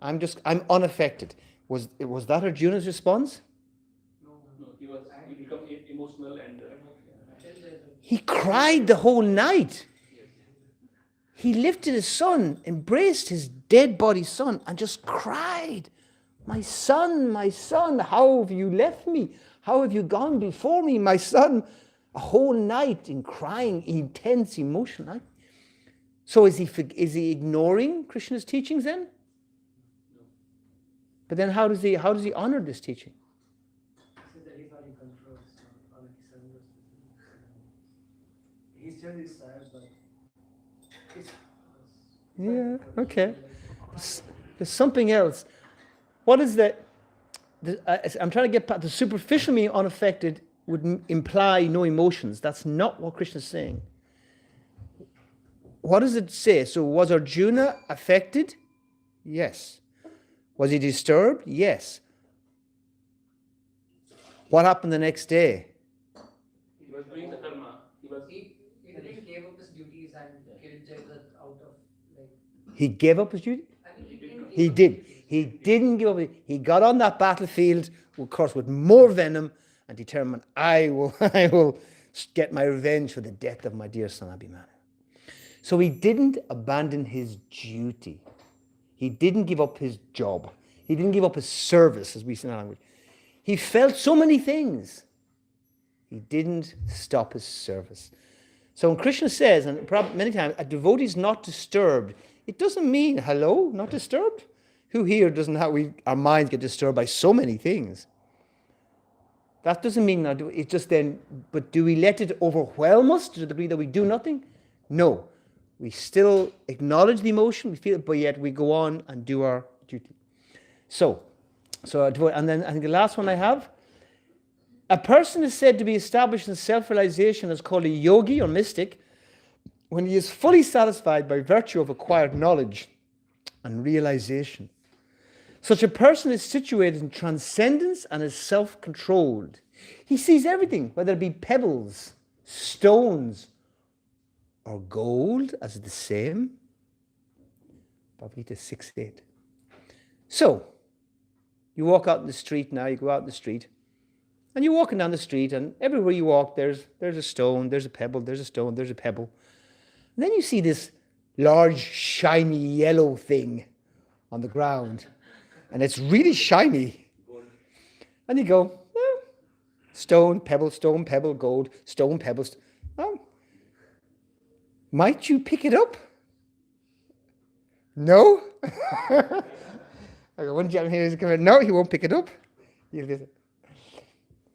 I'm unaffected. Was that Arjuna's response?
No, he became emotional and
He cried the whole night. He lifted his son, embraced his dead body son, and just cried. My son, how have you left me? How have you gone before me, my son? A whole night in crying, intense emotion. So is he ignoring Krishna's teachings then? But then how does he honor this teaching?
He's still sad, but
Yeah, okay. There's something else. What is that? I'm trying to get back. The superficial meaning unaffected would imply no emotions. That's not what Krishna is saying. What does it say? So was Arjuna affected? Yes. Was he disturbed? Yes. What happened the next day?
he was doing the karma.
He didn't give up his duties and killed Jagat out of like.
He gave up his duty?
I mean, he didn't.
He did. He didn't give up. He got on that battlefield, of course, with more venom and determined, I will get my revenge for the death of my dear son Abhimanyu. So he didn't abandon his duty. He didn't give up his job. He didn't give up his service, as we say in our language. He felt so many things. He didn't stop his service. So when Krishna says, and many times, a devotee is not disturbed, it doesn't mean, hello, not disturbed. Who here doesn't have, our minds get disturbed by so many things? That doesn't mean not do it's just then, but do we let it overwhelm us to the degree that we do nothing? No. We still acknowledge the emotion, we feel it, but yet we go on and do our duty. So, and then I think the last one I have, a person is said to be established in self-realization as called a yogi or mystic when he is fully satisfied by virtue of acquired knowledge and realization. Such a person is situated in transcendence and is self-controlled. He sees everything, whether it be pebbles, stones, or gold, as the same. Bhagavad Gita 6:8. So, you walk out in the street now, you go out in the street, and you're walking down the street, and everywhere you walk, there's a stone, there's a pebble, there's a stone, there's a pebble. And then you see this large, shiny yellow thing on the ground. And it's really shiny. And you go, oh, stone, pebble, gold, stone, pebble. Oh, might you pick it up? No? I got one gentleman here who's going, no, he won't pick it up.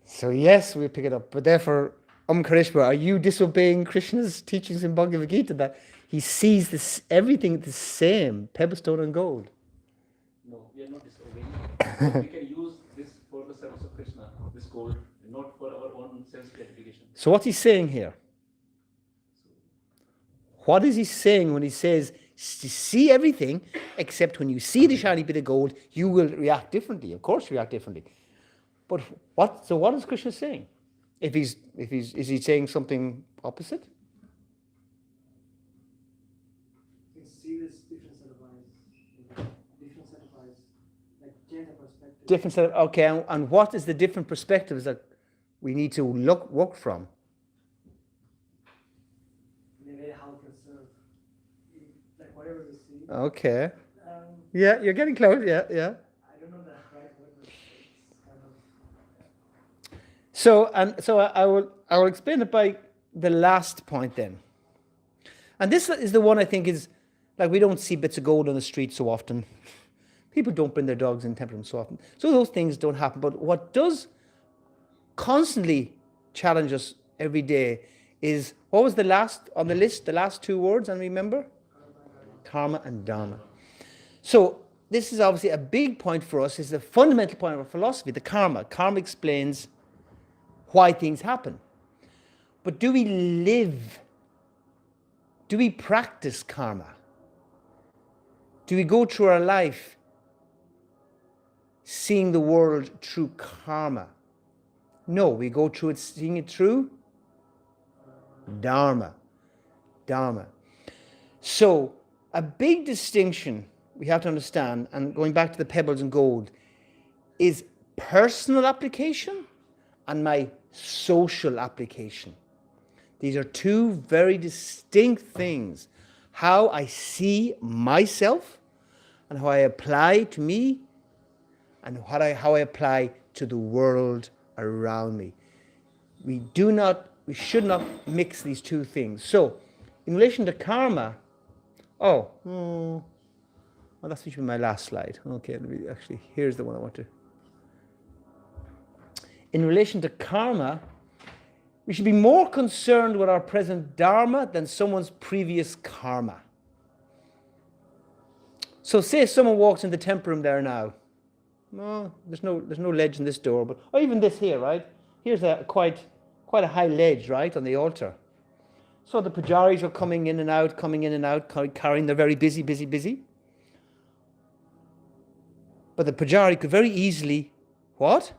So yes, we'll pick it up. But therefore, Karishma, are you disobeying Krishna's teachings in Bhagavad Gita that he sees this everything the same, pebble, stone, and gold?
No, we are not disobeying. We can use this for the service of Krishna, this gold, not for our own self-gratification.
So what's he saying here? What is he saying when he says, see everything, except when you see the shiny bit of gold, you will react differently. Of course, react differently. But what is Krishna saying? Is he saying something opposite?
You can see this different set of eyes. Different set of eyes. Like gender perspective.
Different set of, okay, and what is the different perspectives that we need to work from?
In a way, how to serve. Like whatever we see.
Okay. Yeah, you're getting close. Yeah.
I don't know the right word, but it's kind of.
So I will explain it by the last point then. And this is the one I think is, like, we don't see bits of gold on the street so often. People don't bring their dogs in temple so often. So those things don't happen. But what does constantly challenge us every day is, what was the last on the list, the last two words, and remember? Karma and Dharma. So this is obviously a big point for us. It's a fundamental point of our philosophy, the karma. Karma explains why things happen. But do we live? Do we practice karma? Do we go through our life seeing the world through karma? No, we go through it seeing it through Dharma. So, a big distinction we have to understand, and going back to the pebbles and gold, is personal application and my social application. These are two very distinct things. How I see myself and how I apply to me and how I apply to the world around me. We should not mix these two things. So, in relation to karma, well, that's actually my last slide. Okay, here's the one I want to. In relation to karma, we should be more concerned with our present dharma than someone's previous karma. So say someone walks in the temple room there now. No, there's no ledge in this door, but even this here, right? Here's quite a high ledge, right, on the altar. So the pujaris are coming in and out, carrying. They're very busy. But the pujari could very easily, what?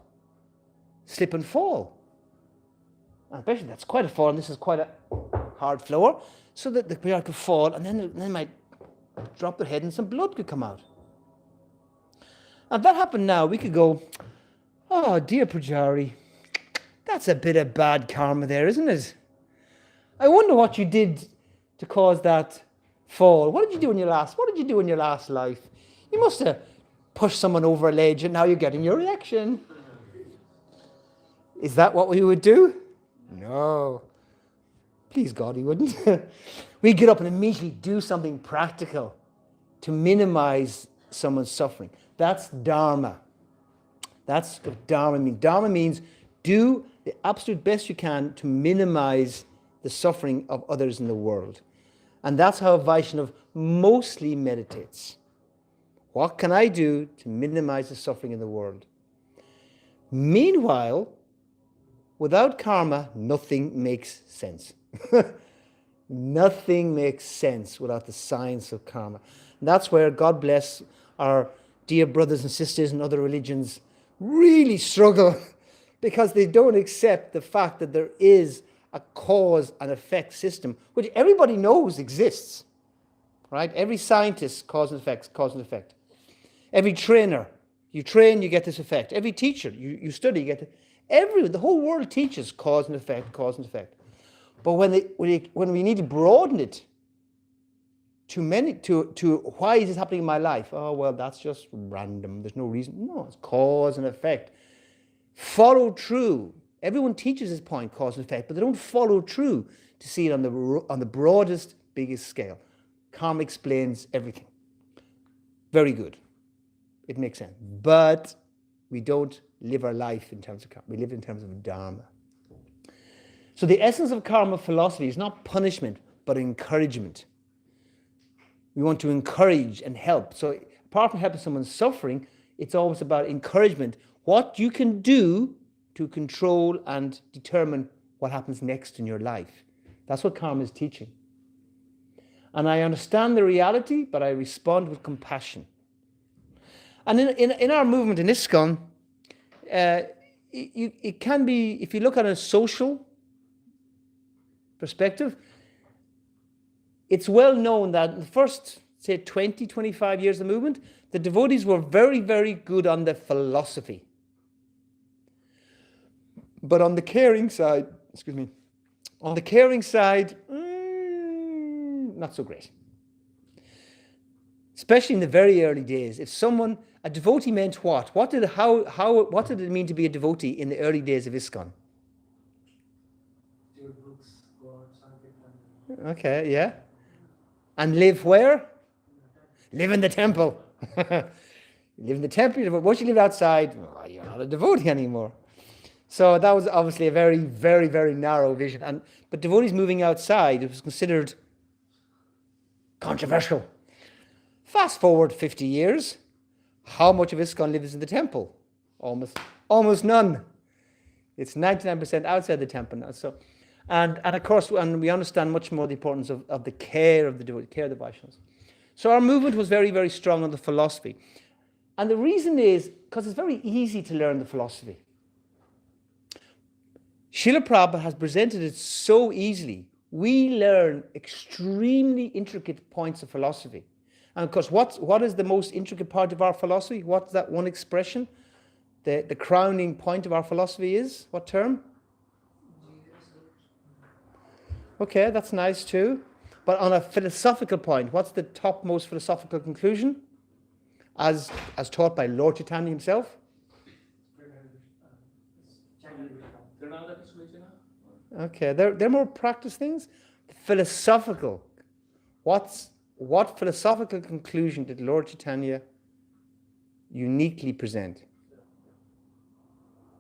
Slip and fall. And especially that's quite a fall, and this is quite a hard floor, so that the pujari could fall, and then they might drop their head and some blood could come out. And if that happened now, we could go, oh dear pujari, that's a bit of bad karma there, isn't it? I wonder what you did to cause that fall. What did you do in your last life? You must have pushed someone over a ledge and now you're getting your reaction. Is that what we would do? No. Please God, we wouldn't. We'd get up and immediately do something practical to minimize someone's suffering. That's dharma. That's what dharma means. Dharma means do the absolute best you can to minimize the suffering of others in the world. And that's how a Vaishnav mostly meditates. What can I do to minimize the suffering in the world? Meanwhile, without karma, nothing makes sense. Nothing makes sense without the science of karma. And that's where, God bless our dear brothers and sisters in other religions, really struggle because they don't accept the fact that there is a cause and effect system, which everybody knows exists. Right? Every scientist, cause and effect. Every trainer, you train, you get this effect. Every teacher, you study, you get it. The whole world teaches cause and effect. But when we need to broaden it to why is this happening in my life? Oh, well, that's just random. There's no reason. No, it's cause and effect. Follow through. Everyone teaches this point, cause and effect, but they don't follow through to see it on the broadest, biggest scale. Karma explains everything. Very good. It makes sense. But we don't live our life in terms of karma. We live in terms of dharma. So the essence of karma philosophy is not punishment, but encouragement. We want to encourage and help. So apart from helping someone suffering, it's always about encouragement. What you can do to control and determine what happens next in your life. That's what karma is teaching. And I understand the reality, but I respond with compassion. And in our movement in ISKCON, it can be, if you look at a social perspective, it's well known that in the first, say, 20, 25 years of the movement, the devotees were very, very good on the philosophy. But on the caring side, not so great. Especially in the very early days. If a devotee meant what? What did it mean to be a devotee in the early days of ISKCON? Okay, yeah. And live where? Live in the temple. Live in the temple. Once you live outside, you're not a devotee anymore. So that was obviously a very, very, very narrow vision. But devotees moving outside, it was considered controversial. Fast forward 50 years, how much of ISKCON lives in the temple? Almost none. It's 99% outside the temple now. So, and of course, and we understand much more the importance of the care of the devotee, care of the Vaishnavas. So our movement was very, very strong on the philosophy. And the reason is because it's very easy to learn the philosophy. Srila Prabhupada has presented it so easily. We learn extremely intricate points of philosophy. And of course, what is the most intricate part of our philosophy? What's that one expression? The crowning point of our philosophy is? What term? Okay, that's nice too. But on a philosophical point, what's the topmost philosophical conclusion? As taught by Lord Chaitanya himself? Okay, they're more practice things. Philosophical. What philosophical conclusion did Lord Chaitanya uniquely present?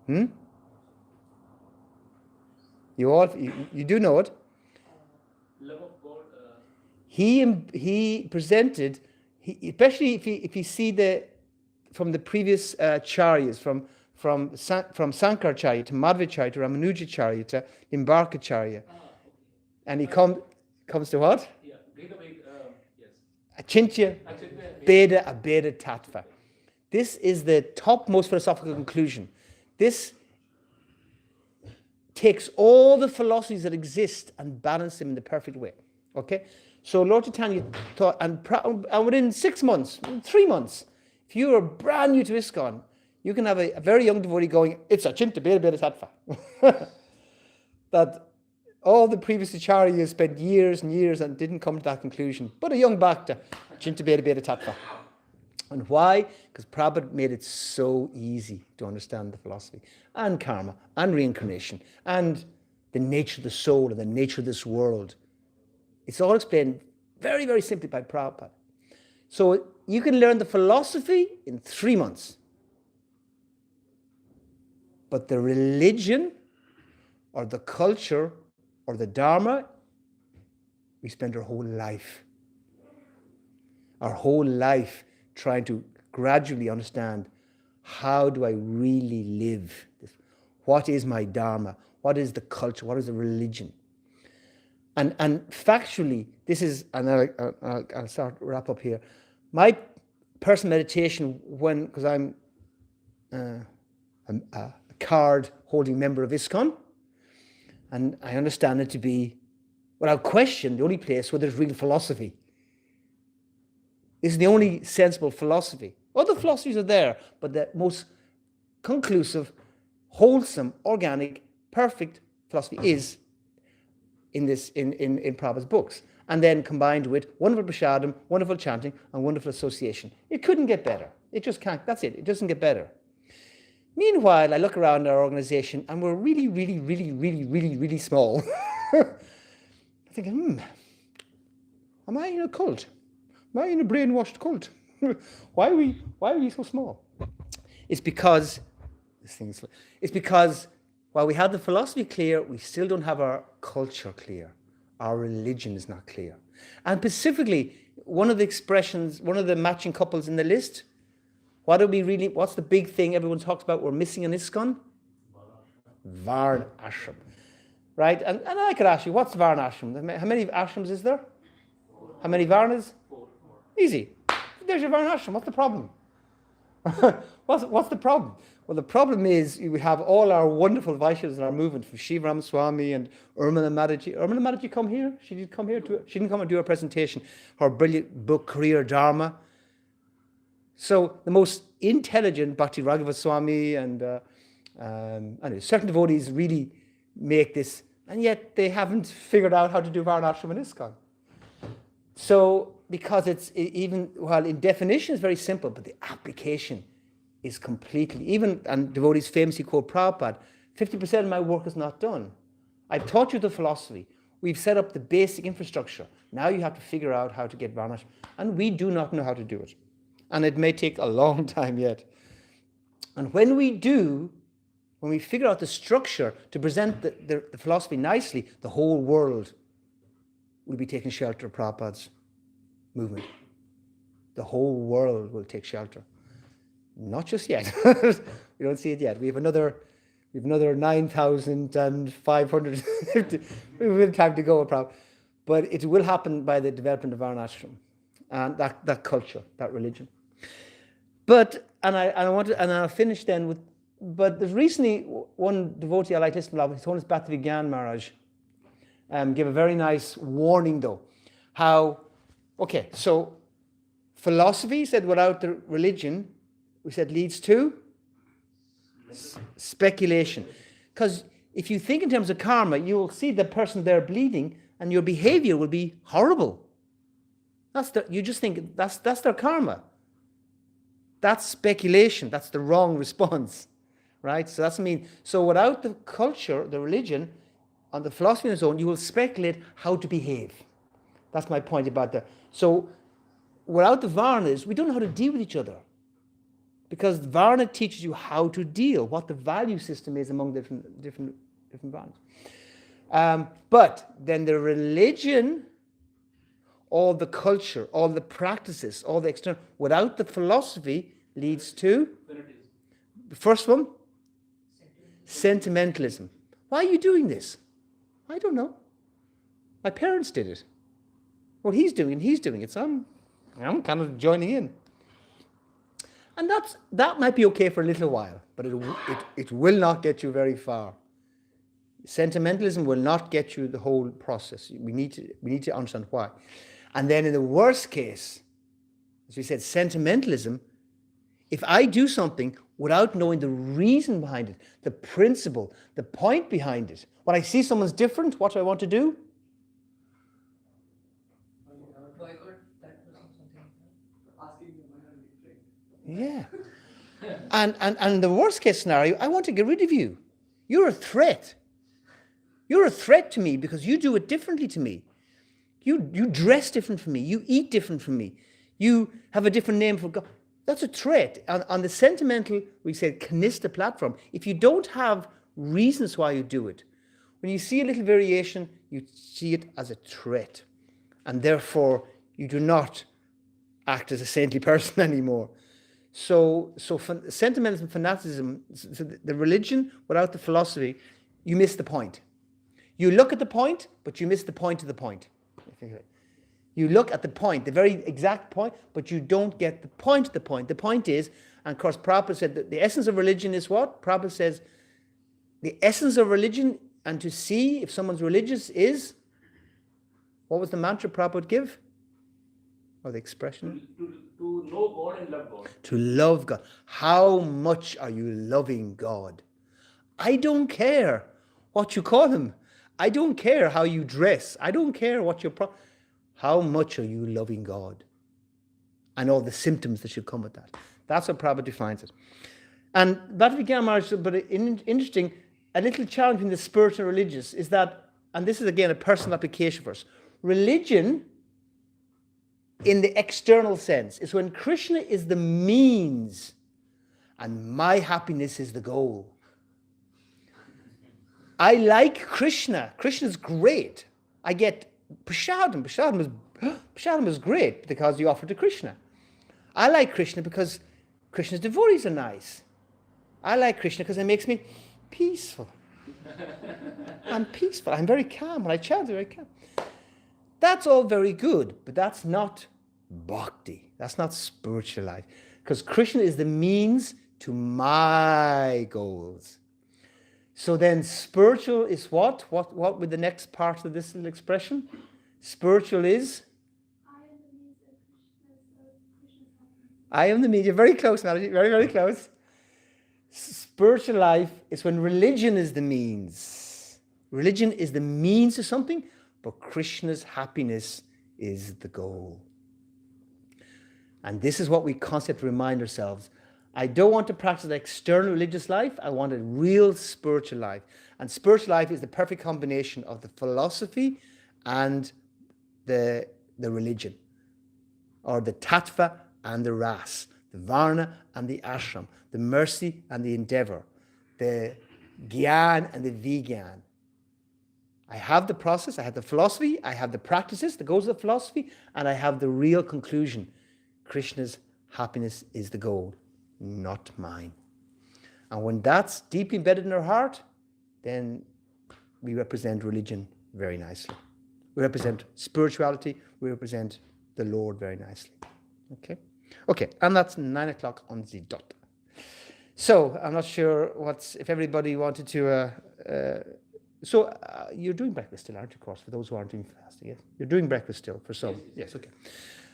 You do know it.
Love of God.
He presented, especially if you see from the previous charyas, from Sankaracharya to Madhvacharya to Ramanujacharya to Nimbarkacharya. And he comes to what?
Yeah, yes.
Achintya Beda Abeda Tattva. This is the topmost philosophical conclusion. This takes all the philosophies that exist and balance them in the perfect way. Okay? So Lord Chaitanya thought, and within 6 months, 3 months, if you are brand new to ISKCON, you can have a very young devotee going, it's Achintya Beda Beda Tattva. That all the previous acharyas spent years and years and didn't come to that conclusion. But a young bhakta, Achintya Beda Beda Tattva. And why? Because Prabhupada made it so easy to understand the philosophy and karma and reincarnation and the nature of the soul and the nature of this world. It's all explained very, very simply by Prabhupada. So you can learn the philosophy in 3 months. But the religion or the culture or the Dharma, we spend our whole life. Our whole life trying to gradually understand, how do I really live this? What is my Dharma? What is the culture? What is the religion? And factually, this is, and I'll start wrap up here. My personal meditation, because I'm a card-holding member of ISKCON, and I understand it to be, without question, the only place where there's real philosophy. This is the only sensible philosophy. Other philosophies are there, but the most conclusive, wholesome, organic, perfect philosophy is in Prabhupada's books. And then combined with wonderful prasadam, wonderful chanting, and wonderful association. It couldn't get better. It just can't. That's it. It doesn't get better. Meanwhile, I look around our organization and we're really, really, really, really, really, really small. I'm thinking, am I in a cult? Am I in a brainwashed cult? Why are we so small? It's because while we have the philosophy clear, we still don't have our culture clear. Our religion is not clear. And specifically, one of the matching couples in the list, what's the big thing everyone talks about we're missing in ISKCON? Varna ashram. Right? And I could ask you, what's Varna ashram? How many ashrams is there? How many Varnas? 4. Easy. There's your Varna ashram. What's the problem? What's the problem? Well, the problem is we have all our wonderful Vaishnavas in our movement, from Shiva Ramaswamy and Urmila Mataji. Urmila Mataji come here? She did come here. She didn't come and do her presentation. Her brilliant book, Career Dharma. So the most intelligent Bhakti Raghava Swami and certain devotees really make this, and yet they haven't figured out how to do Varnashram and ISKCON. So because it's even, while in definition it's very simple, but the application is completely, and devotees famously quote Prabhupada, 50% of my work is not done. I've taught you the philosophy. We've set up the basic infrastructure. Now you have to figure out how to get Varnashram. And we do not know how to do it. And it may take a long time yet. And when we figure out the structure to present the philosophy nicely, the whole world will be taking shelter of Prabhupada's movement. The whole world will take shelter. Not just yet. We don't see it yet. We have another 9,500. We have time to go, probably. But it will happen by the development of Varnashram and that culture, that religion. But I'll finish then with. But there's recently one devotee I like listening to, his Holiness Bhaktivigyan Maharaj, gave a very nice warning though. So philosophy said without the religion, we said leads to speculation. Because if you think in terms of karma, you will see the person there bleeding and your behavior will be horrible. You just think that's their karma. That's speculation. That's the wrong response. Right? So that's so without the culture, the religion, on the philosophy on its own, you will speculate how to behave. That's my point about that. So without the Varnas, we don't know how to deal with each other. Because Varna teaches you how to deal, what the value system is among different Varnas. But then the religion, all the culture, all the practices, all the external, without the philosophy leads to the first one, sentimentalism. Why are you doing this? I don't know. My parents did it. Well, he's doing it, so I'm kind of joining in. And that might be okay for a little while, but it will not get you very far. Sentimentalism will not get you the whole process. We need to understand why. And then in the worst case, as we said, sentimentalism, if I do something without knowing the reason behind it, the principle, the point behind it, when I see someone's different, what do I want to do? Yeah. And in the worst case scenario, I want to get rid of you. You're a threat. You're a threat to me because you do it differently to me. You dress different from me. You eat different from me. You have a different name for God. That's a trait. On the sentimental, we say, kanista platform, if you don't have reasons why you do it, when you see a little variation, you see it as a trait. And therefore, you do not act as a saintly person anymore. So sentimentalism and fanaticism, so the religion without the philosophy, you miss the point. You look at the point, but you miss the point of the point. You look at the point, the very exact point, but you don't get the point of the point. The point is, and of course Prabhupada said that the essence of religion is what? Prabhupada says, the essence of religion, and to see if someone's religious is, what was the mantra Prabhupada would give? Or the expression?
To know God and love God.
To love God. How much are you loving God? I don't care what you call him. I don't care how you dress. I don't care what your how much are you loving God? And all the symptoms that should come with that. That's how Prabhupada defines it. And that began marriage, but interesting, a little challenge in the spiritual and religious is that, and this is again a personal application for us, religion in the external sense is when Krishna is the means and my happiness is the goal. I like Krishna. Krishna's great. I get prasadam. Prasadam is great because you offer to Krishna. I like Krishna because Krishna's devotees are nice. I like Krishna because it makes me peaceful. I'm peaceful. I'm very calm. When I chant, I'm very calm. That's all very good, but that's not bhakti. That's not spiritual life. Because Krishna is the means to my goals. So then spiritual is what? What would the next part of this little expression? Spiritual is? I am the means. You're very close, Melody. Very, very close. Spiritual life is when religion is the means. Religion is the means to something, but Krishna's happiness is the goal. And this is what we constantly remind ourselves. I don't want to practice an external religious life. I want a real spiritual life. And spiritual life is the perfect combination of the philosophy and the religion, or the tattva and the ras, the varna and the ashram, the mercy and the endeavor, the gyan and the vigyan. I have the process, I have the philosophy, I have the practices that goes with the philosophy, and I have the real conclusion. Krishna's happiness is the goal, not mine. And when that's deeply embedded in our heart, then we represent religion very nicely. We represent spirituality, we represent the Lord very nicely. Okay, and that's 9 o'clock on the dot. So, I'm not sure if everybody wanted to, you're doing breakfast still, aren't you, of course, for those who aren't doing fasting, yes? You're doing breakfast still, for some, yes, okay.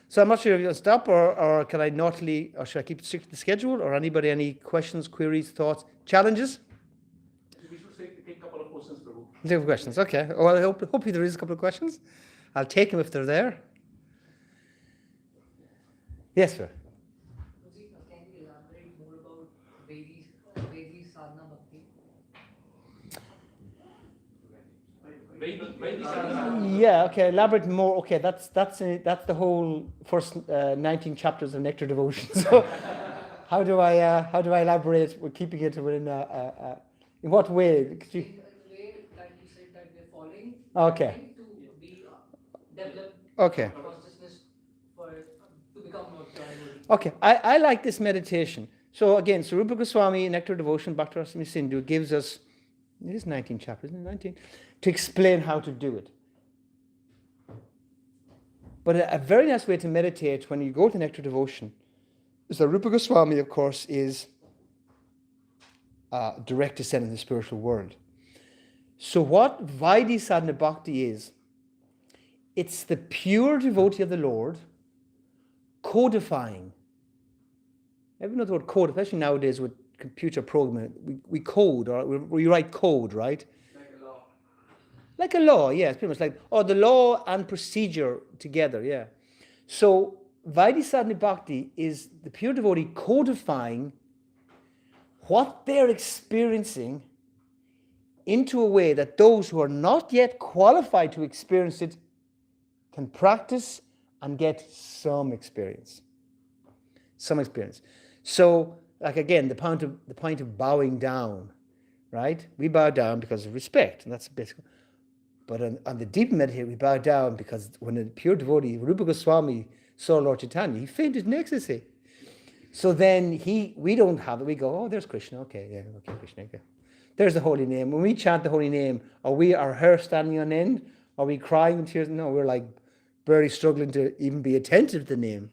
So I'm not sure if you'll stop, or can I naughtily, or should I keep it strict to the schedule, or anybody, any questions, queries, thoughts, challenges?
We should take a couple of questions, Prabhu.
Take questions, okay. Well, hopefully there is a couple of questions. I'll take them if they're there. Yes, sir.
Can you elaborate more about Vedi sadhana bhakti?
Vedi sadhana.
Yeah, okay, elaborate more. Okay, that's the whole first 19 chapters of Nectar Devotion. So how do I elaborate? We're keeping it within in what way? Could you...
In the way that you said that we're following.
Okay.
To be develop
Okay.
consciousness to become more pure.
Okay, I like this meditation. So again, Rupa Goswami, Nectar Devotion, Bhakti-Rasami Sindhu gives us, it is 19 chapters, isn't it? 19, to explain how to do it. But a very nice way to meditate when you go to Nectar Devotion is that Rupa Goswami, of course, is direct descent in the spiritual world. So what Vaidhi Sadhana Bhakti is, it's the pure devotee of the Lord codifying. Everyone knows the word code, especially nowadays with computer programming. We code, or we write code, right?
Like a law.
Like a law, yes, pretty much like, the law and procedure together, yeah. So Vaidhi Sadhana Bhakti is the pure devotee codifying what they're experiencing into a way that those who are not yet qualified to experience it can practice and get some experience. Some experience. So, like again, the point of bowing down, right? We bow down because of respect, and that's basic. But on the deep meditation, we bow down because when a pure devotee, Rupa Goswami, saw Lord Chaitanya, he fainted in ecstasy. So then we don't have it. We go, oh, there's Krishna. Okay, yeah, okay, Krishna. Okay. There's the holy name. When we chant the holy name, are our hair standing on end? Are we crying in tears? No, we're like barely struggling to even be attentive to the name.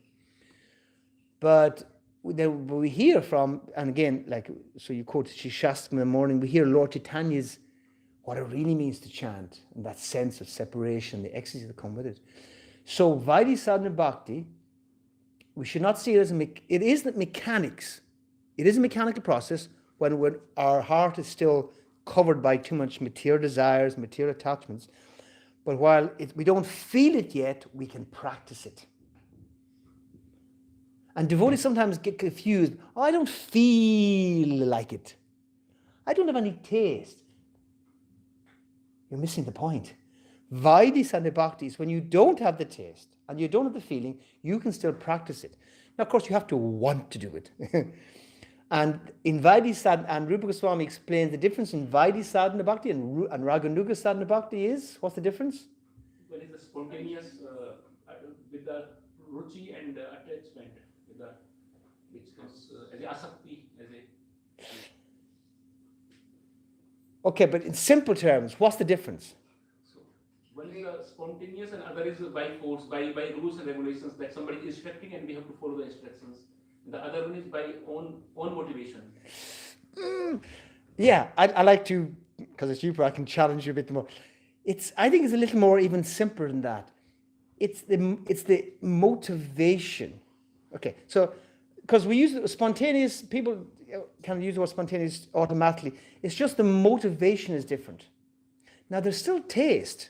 But then we hear from, and again, like, so you quote Shishastakam in the morning, we hear Lord Chaitanya's, what it really means to chant, and that sense of separation, the ecstasy that come with it. So Vaidhi Sadhana Bhakti, we should not see it as it is the mechanics. It is a mechanical process when our heart is still covered by too much material desires, material attachments. But while we don't feel it yet, we can practice it. And devotees sometimes get confused. Oh, I don't feel like it. I don't have any taste. You're missing the point. Vaidhi Sadhana Bhakti is when you don't have the taste and you don't have the feeling, you can still practice it. Now, of course, you have to want to do it. And in Vaidhi Sadhana, and Rupa Goswami explains the difference in Vaidhi Sadhana Bhakti and Raganuga Sadhana Bhakti is, what's the difference?
One is the spontaneous with the ruchi and attachment, with the, which comes as a asakti, as a...
Okay, but in simple terms, what's the difference?
So, one is spontaneous and other is by force, by rules and regulations that somebody is instructing and we have to follow the instructions. The other one is by own motivation.
Yeah, I like to, because it's you, I can challenge you a bit more. I think it's a little more even simpler than that. It's the motivation. Okay, so because we use spontaneous, people kind of use the word spontaneous automatically. It's just the motivation is different. Now there's still taste.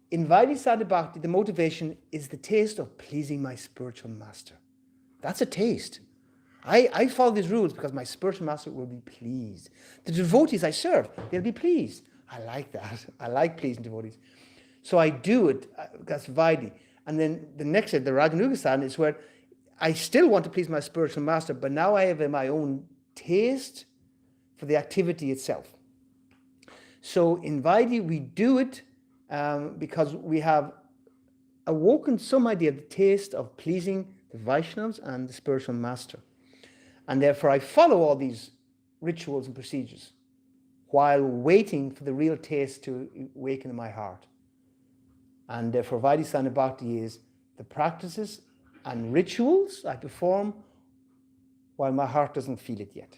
In Vaidhi Sadhana Bhakti, the motivation is the taste of pleasing my spiritual master. That's a taste. I follow these rules because my spiritual master will be pleased. The devotees I serve, they'll be pleased. I like that. I like pleasing devotees. So I do it. That's Vaidhi. And then the next, the Raganuga Sadhana, is where I still want to please my spiritual master, but now I have my own taste for the activity itself. So in Vaidhi, we do it because we have awoken some idea of the taste of pleasing the Vaishnavas and the spiritual master. And therefore I follow all these rituals and procedures while waiting for the real taste to awaken in my heart. And therefore Vaidhi Sadhana Bhakti is the practices and rituals I perform while my heart doesn't feel it yet.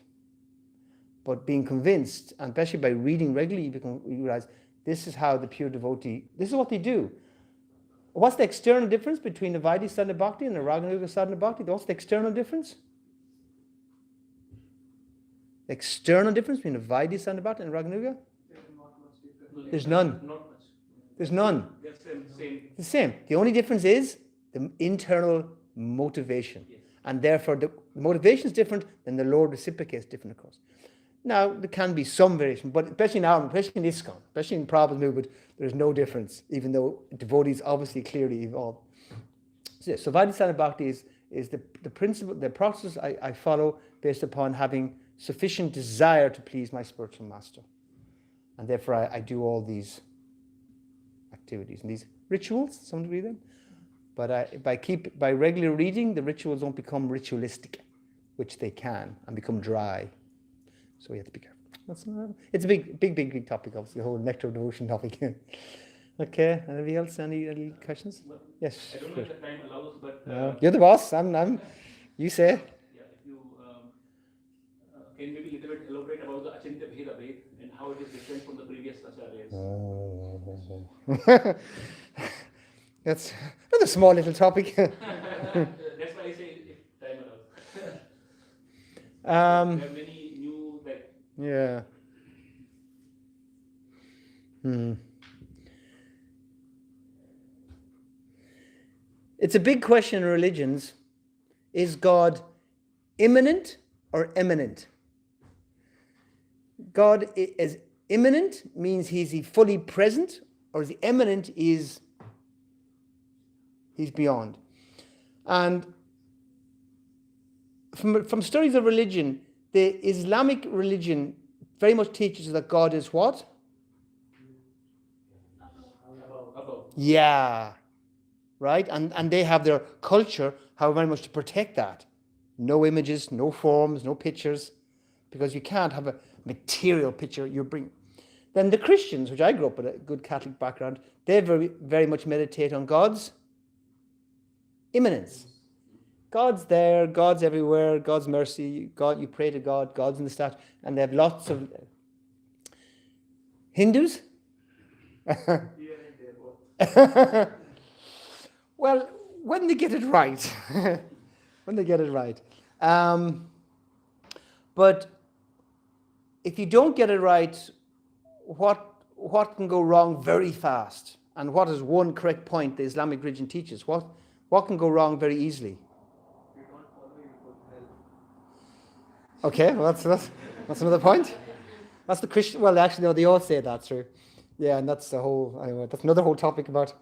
But being convinced, and especially by reading regularly, you realize this is how the pure devotee, this is what they do. What's the external difference between the Vaidhi Sadhana Bhakti and the Raganuga Sadhana Bhakti? What's the external difference? The external difference between the Vaidhi Sadhana Bhakti and Raganuga? There's none.
Not much.
There's none.
They're same.
The same. The only difference is the internal motivation.
Yes.
And therefore the motivation is different, then the Lord reciprocates different, of course. Now, there can be some variation, but especially now, especially in ISKCON, especially in Prabhu's movement, there's no difference, even though devotees obviously clearly evolve. So Vaidhi Sadhana Bhakti is the principle, the process I follow based upon having sufficient desire to please my spiritual master. And therefore I do all these activities and these rituals, to some degree then. But by regular reading, the rituals don't become ritualistic, which they can, and become dry. So we have to be careful. It's a big topic, obviously, the whole nectar of devotion topic. Okay, anybody else? Any questions? Yes.
I don't know if the time allows, but...
you're the boss. You say.
Yeah, if you can maybe a little bit elaborate about the Achintya Bheda Ved and how it is different from the previous acharyas.
That's a small little topic.
That's why I say if time allows. There are many new, like...
Yeah. It's a big question in religions. Is God immanent or eminent? God is immanent, means he's fully present, or is he eminent, he's beyond. And from studies of religion, the Islamic religion very much teaches that God is what?
Above.
Yeah, right? And they have their culture, how very much to protect that. No images, no forms, no pictures, because you can't have a material picture you bring. Then the Christians, which I grew up with a good Catholic background, they very, very much meditate on God's immanence. God's there, God's everywhere, God's mercy, God, you pray to God, God's in the statue, and they have lots of Hindus. Well, when they get it right, when they get it right. But if you don't get it right, what can go wrong very fast? And what is one correct point the Islamic religion teaches? What can go wrong very easily?
You don't follow, you go to hell.
Okay, well, that's another point. That's the Christian. Well, actually, no, they all say that through. Yeah, and that's the whole. Anyway, that's another whole topic about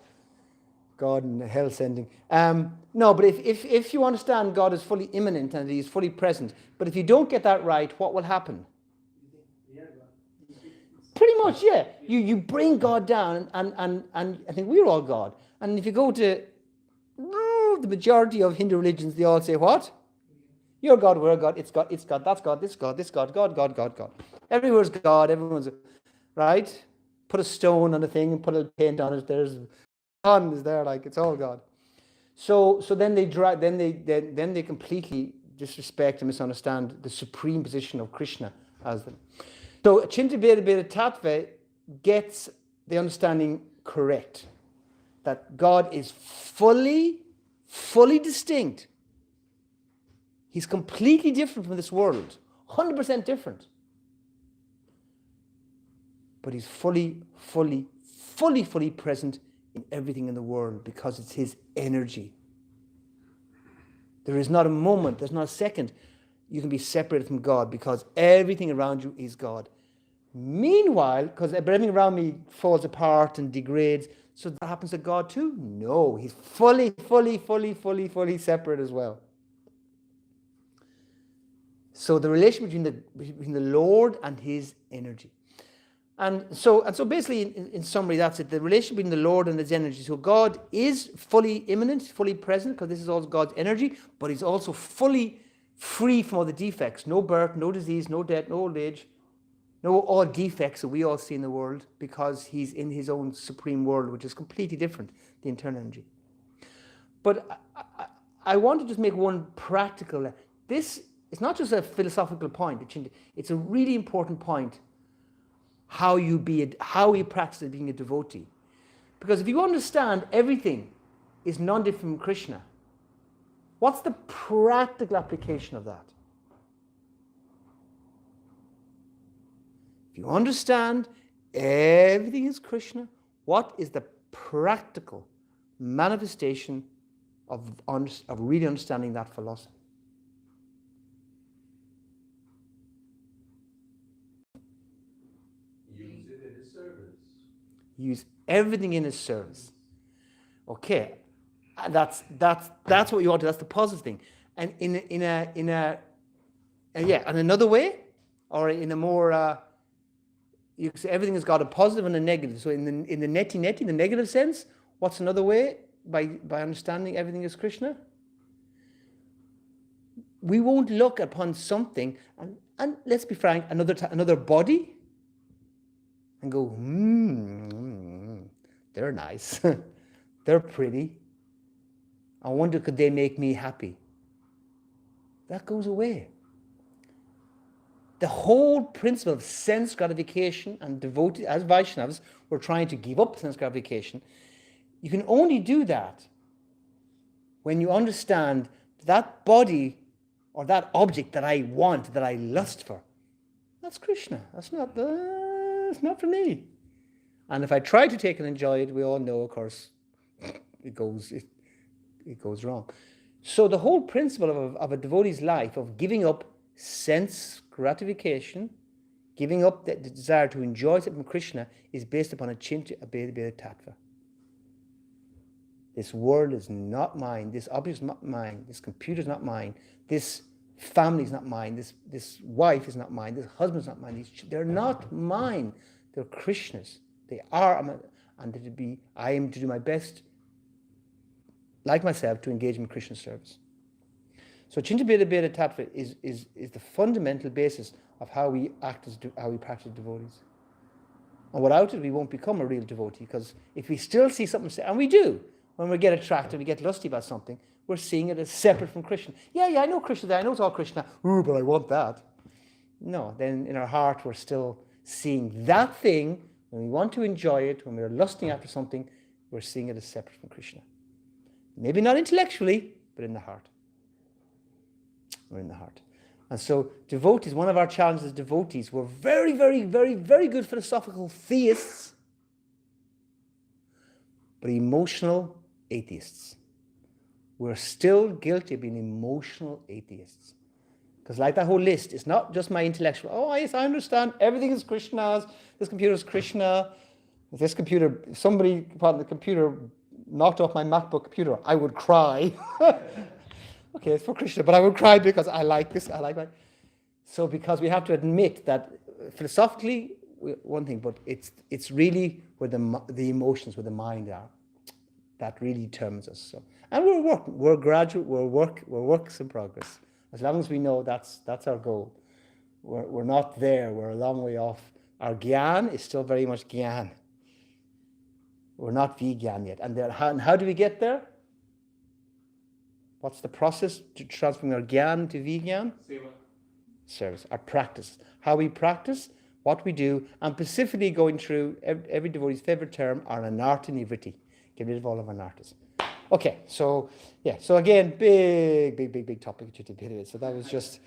God and hell sending. No, but if you understand God is fully immanent and He is fully present, but if you don't get that right, what will happen? Pretty much, yeah. You bring God down, and I think we're all God. And if you go to the majority of Hindu religions, they all say what? You're God, we're God, it's God, that's God, this God, God. Everywhere's God, everyone's, right? Put a stone on a thing and put a paint on it, there's God is there, like it's all God. So then they completely disrespect and misunderstand the supreme position of Krishna as them. So Chinta Veda Veda Tattva gets the understanding correct that God is fully distinct. He's completely different from this world, 100% different. But He's fully present in everything in the world because it's His energy. There is not a moment, there's not a second you can be separated from God because everything around you is God. Meanwhile, because everything around me falls apart and degrades, so that happens to God too? No, He's fully separate as well. So the relation between the Lord and His energy. And so basically, in summary, that's it. The relation between the Lord and His energy. So God is fully immanent, fully present, because this is all God's energy, but He's also fully free from all the defects. No birth, no disease, no death, no old age, no all defects that we all see in the world, because He's in His own supreme world, which is completely different, the internal energy. But I want to just make one practical. This is not just a philosophical point. It's a really important point. How you practice being a devotee. Because if you understand everything is non-different from Krishna, what's the practical application of that? If you understand everything is Krishna, what is the practical manifestation of really understanding that philosophy? Use everything in His service. Okay, that's what you want to. That's the positive thing. And in another way, or in a more, you can say everything has got a positive and a negative. So in the neti, the negative sense, what's another way by understanding everything is Krishna? We won't look upon something and let's be frank, another body. And go, they're nice. They're pretty. I wonder, could they make me happy? That goes away. The whole principle of sense gratification and devotee, as Vaishnavas, we're trying to give up sense gratification. You can only do that when you understand that body or that object that I want, that I lust for. That's Krishna. That's not it's not for me. And if I try to take and enjoy it, we all know, of course, it goes wrong. So the whole principle of a devotee's life, of giving up sense gratification, giving up the desire to enjoy something from Krishna, is based upon a Chinta Abheda Tattva. This world is not mine. This object is not mine. This computer is not mine. This family is not mine. This wife is not mine. This husband is not mine. They're not mine. They're Krishna's. They are, and I am to do my best, like myself, to engage in Krishna service. So Chintabeda Beda Tattva is the fundamental basis of how we practice devotees. And without it, we won't become a real devotee, because if we still see something, and we do, when we get attracted, we get lusty about something, we're seeing it as separate from Krishna. Yeah, I know Krishna, I know it's all Krishna. Ooh, but I want that. No, then in our heart, we're still seeing that thing. When we want to enjoy it, when we're lusting after something, we're seeing it as separate from Krishna. Maybe not intellectually, but in the heart. We're in the heart. And so devotees, one of our challenges as devotees, we're very, very, very, very good philosophical theists, but emotional atheists. We're still guilty of being emotional atheists. Because like that whole list, it's not just my intellectual, oh yes, I understand, everything is Krishna's, this computer is Krishna, this computer, if somebody upon the computer knocked off my MacBook computer, I would cry. Okay, it's for Krishna, but I would cry because I like this, I like that. So because we have to admit that philosophically, one thing, but it's really where the emotions, where the mind are, that really determines us. So, and we're working, we're graduate, we're works in progress. As long as we know that's our goal. We're not there, we're a long way off. Our gyan is still very much gyan. We're not vegyan yet. And how do we get there? What's the process to transforming our gyan to vegyan?
Seva.
Service, our practice. How we practice, what we do, and specifically going through every devotee's favorite term, our anartha nivriti. Get rid of all of our anarthas. Okay, so again, big topic to debate it. So that was just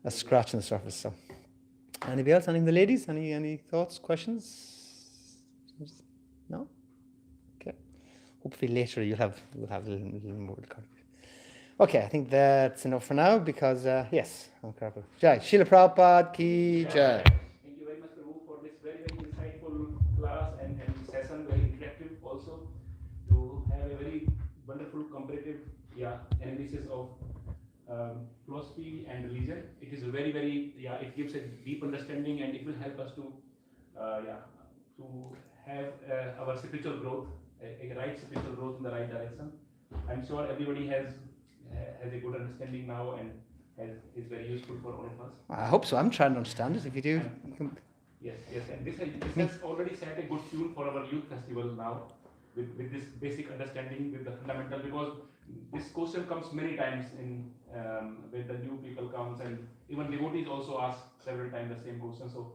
a scratch on the surface. So, anybody else? Any of the ladies? Any thoughts, questions? No? Okay. Hopefully later you'll have a little more to contribute. Okay, I think that's enough for now because, yes, Jai. Srila Prabhupada ki Jai.
Thank you very much, Prabhu, for this very, very insightful class and session, very interactive also, to have a very wonderful comparative analysis of philosophy and religion. It is very, very, it gives a deep understanding, and it will help us to have our spiritual growth, a right spiritual growth in the right direction. I'm sure everybody has a good understanding now, and is very useful for all of us.
I hope so. I'm trying to understand it. If you do,
yes, and this has already set a good tune for our youth festival now, with this basic understanding, with the fundamental, because this question comes many times in when the new people comes, and even devotees also ask several times the same question. So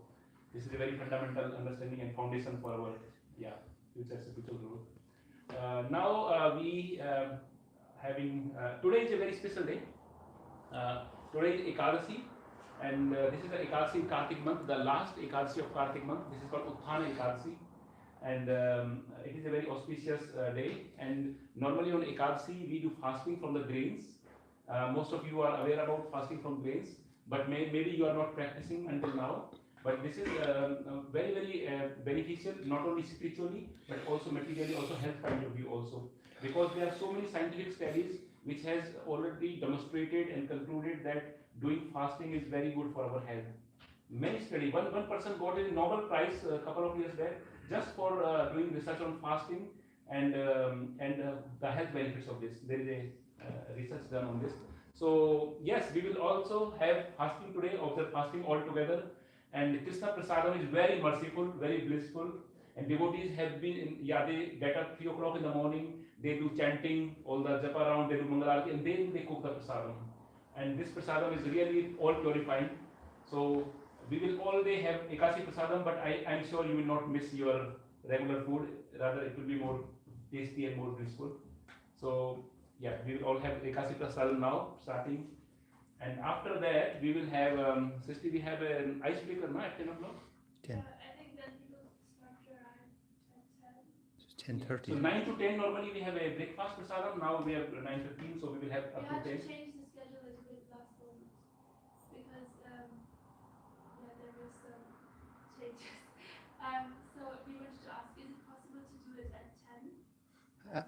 this is a very fundamental understanding and foundation for our future spiritual growth. Now we having today is a very special day. Today is Ekadasi, and this is the Ekadasi in Kartik month, the last Ekadasi of Kartik month. This is called Utthana Ekadasi, and it is a very auspicious day. And normally on Ekadasi we do fasting from the grains. Most of you are aware about fasting from grains, but maybe you are not practicing until now. But this is very, very beneficial, not only spiritually, but also materially, also health point of view also. Because there are so many scientific studies which has already demonstrated and concluded that doing fasting is very good for our health. Many studies, one person got a Nobel Prize a couple of years back just for doing research on fasting and the health benefits of this. There is a research done on this. So yes, we will also have fasting today, observe fasting all together. And Krishna Prasadam is very merciful, very blissful. And devotees have been, they get up 3 o'clock in the morning, they do chanting, all the japa round, they do Mangalarati, and then they cook the Prasadam. And this Prasadam is really all purifying. So we will all day have Ekasi Prasadam, but I'm sure you will not miss your regular food. Rather, it will be more tasty and more blissful. So we will all have Ekasi Prasadam now, starting. And after that, we will have, Sisti, we have an icebreaker now at 10 o'clock?
10.
I think then people start to arrive at 10.
It's 10:30.
So 9 to 10 normally we have a breakfast prasadam. Now we have 9:15, so we will have up
We
to
had to
10.
change the schedule a bit last moment because there were some changes. So we wanted to ask, is it possible to do it at 10?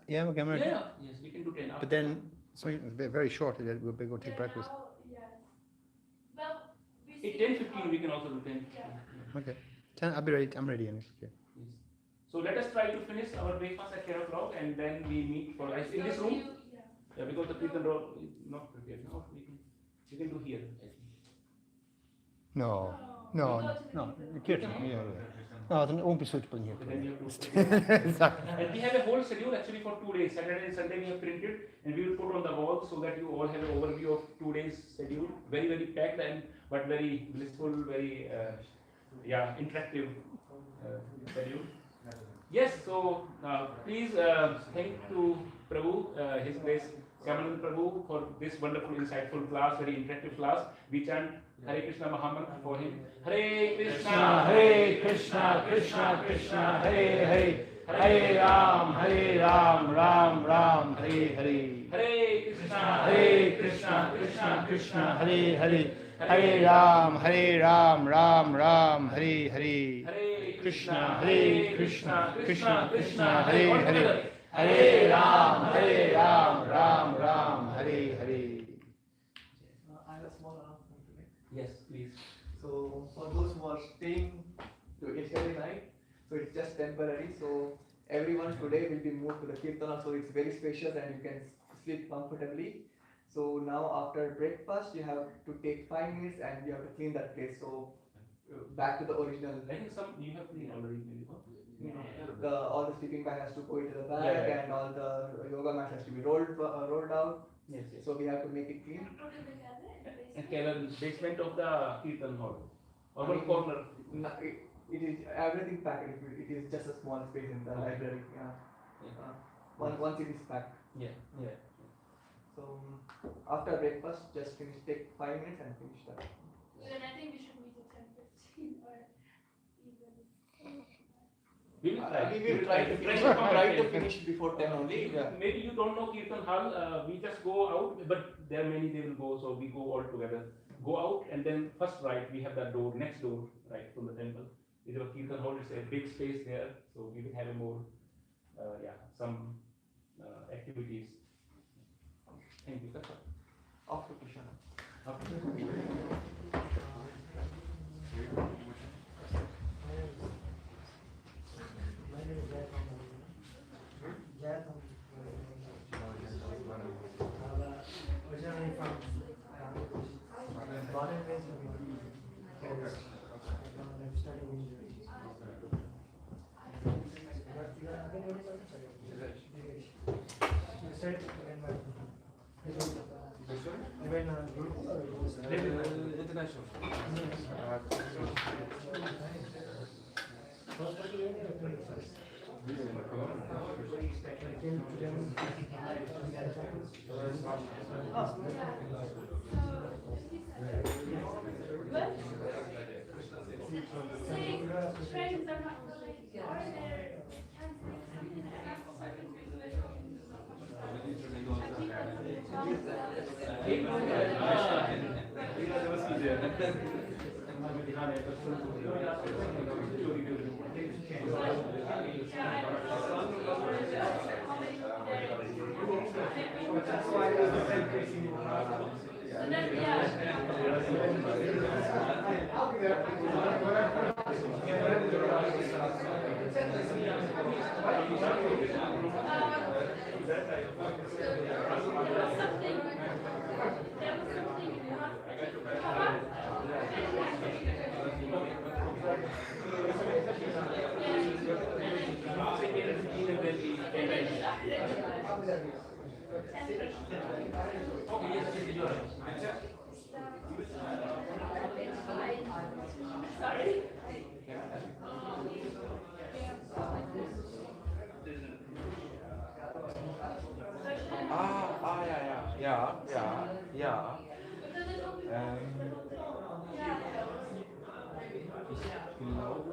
Yeah, okay, I'm ready.
Yeah, yes, we can do 10 hours.
But then, so it's very short. We'll go take breakfast.
Yes. Well, we
At
see
10:15 we can also do 10.
Yeah.
Okay. 10, I'll be ready. I'm ready. Okay.
Yes. So let us try to finish our breakfast at 10 o'clock and then we meet for in this
So
room.
you- yeah.
Yeah, because the Kirtan roll is not prepared now. We can do here. I think.
No,
We
no,
go to the
no.
Kirtan.
Kirtan, yeah. No, it won't be suitable here.
Then you have to.
Exactly.
And we have a whole schedule actually for 2 days. Saturday and Sunday we have printed and we will put on the wall so that you all have an overview of 2 days schedule. Very, very packed and but very blissful, very interactive schedule. Yes, so please thank to Prabhu, His Grace Syamanada Prabhu for this wonderful, insightful class, very interactive class. We chant Hare Krishna Mahamantra for him. Hare Krishna,
Krishna, Krishna Krishna, Hare Hare, Hare Ram, Ram Ram, Hare Hare.
Hare Krishna,
Krishna, Krishna Krishna, Hare Hare, Hare Ram, Ram Ram, Hare Hare.
Hare
Krishna,
Krishna,
Krishna Krishna, Hare
All
Hare,
together.
Hare Ram, Ram Hare Hare.
I have a small announcement to make.
Yes, please.
So for those who are staying to yesterday night, so it's just temporary. So everyone today will be moved to the Kirtana, so it's very spacious and you can sleep comfortably. So now after breakfast, you have to take 5 minutes and you have to clean that place. So back to the original.
I think some you have cleaned already. Maybe.
All the sleeping bag has to go into the bag
Yeah.
and all the yoga mat has to be rolled out.
Yes, yes.
So we have to make it clean.
Put in the gather and
And
basically-
basement of the Kirtan hall. Or
I
one
mean,
corner.
It is everything packed. It is just a small space in the
Okay.
library. Yeah.
Yeah.
Once it is packed.
Yeah, yeah.
So after breakfast, just finish. Take 5 minutes and finish that.
Then I think we should meet at 10:15 or even.
We will try.
We will try to finish. Before 10 only. Yeah.
Maybe you don't know Kirtan hall. We just go out, but there are many they will go, so we go all together. Go out and then first right we have that door, next door, right from the temple. Is a Kirtan hall. It's a big space there, so we will have a more, some activities. Thank you. That's all.
After Krishna.
My name is Jayatham. Originally from born and raised in Köln. I'm studying engineering. You said
International.
Trains are not related, or they're translated and sorry.
Yeah. Hello.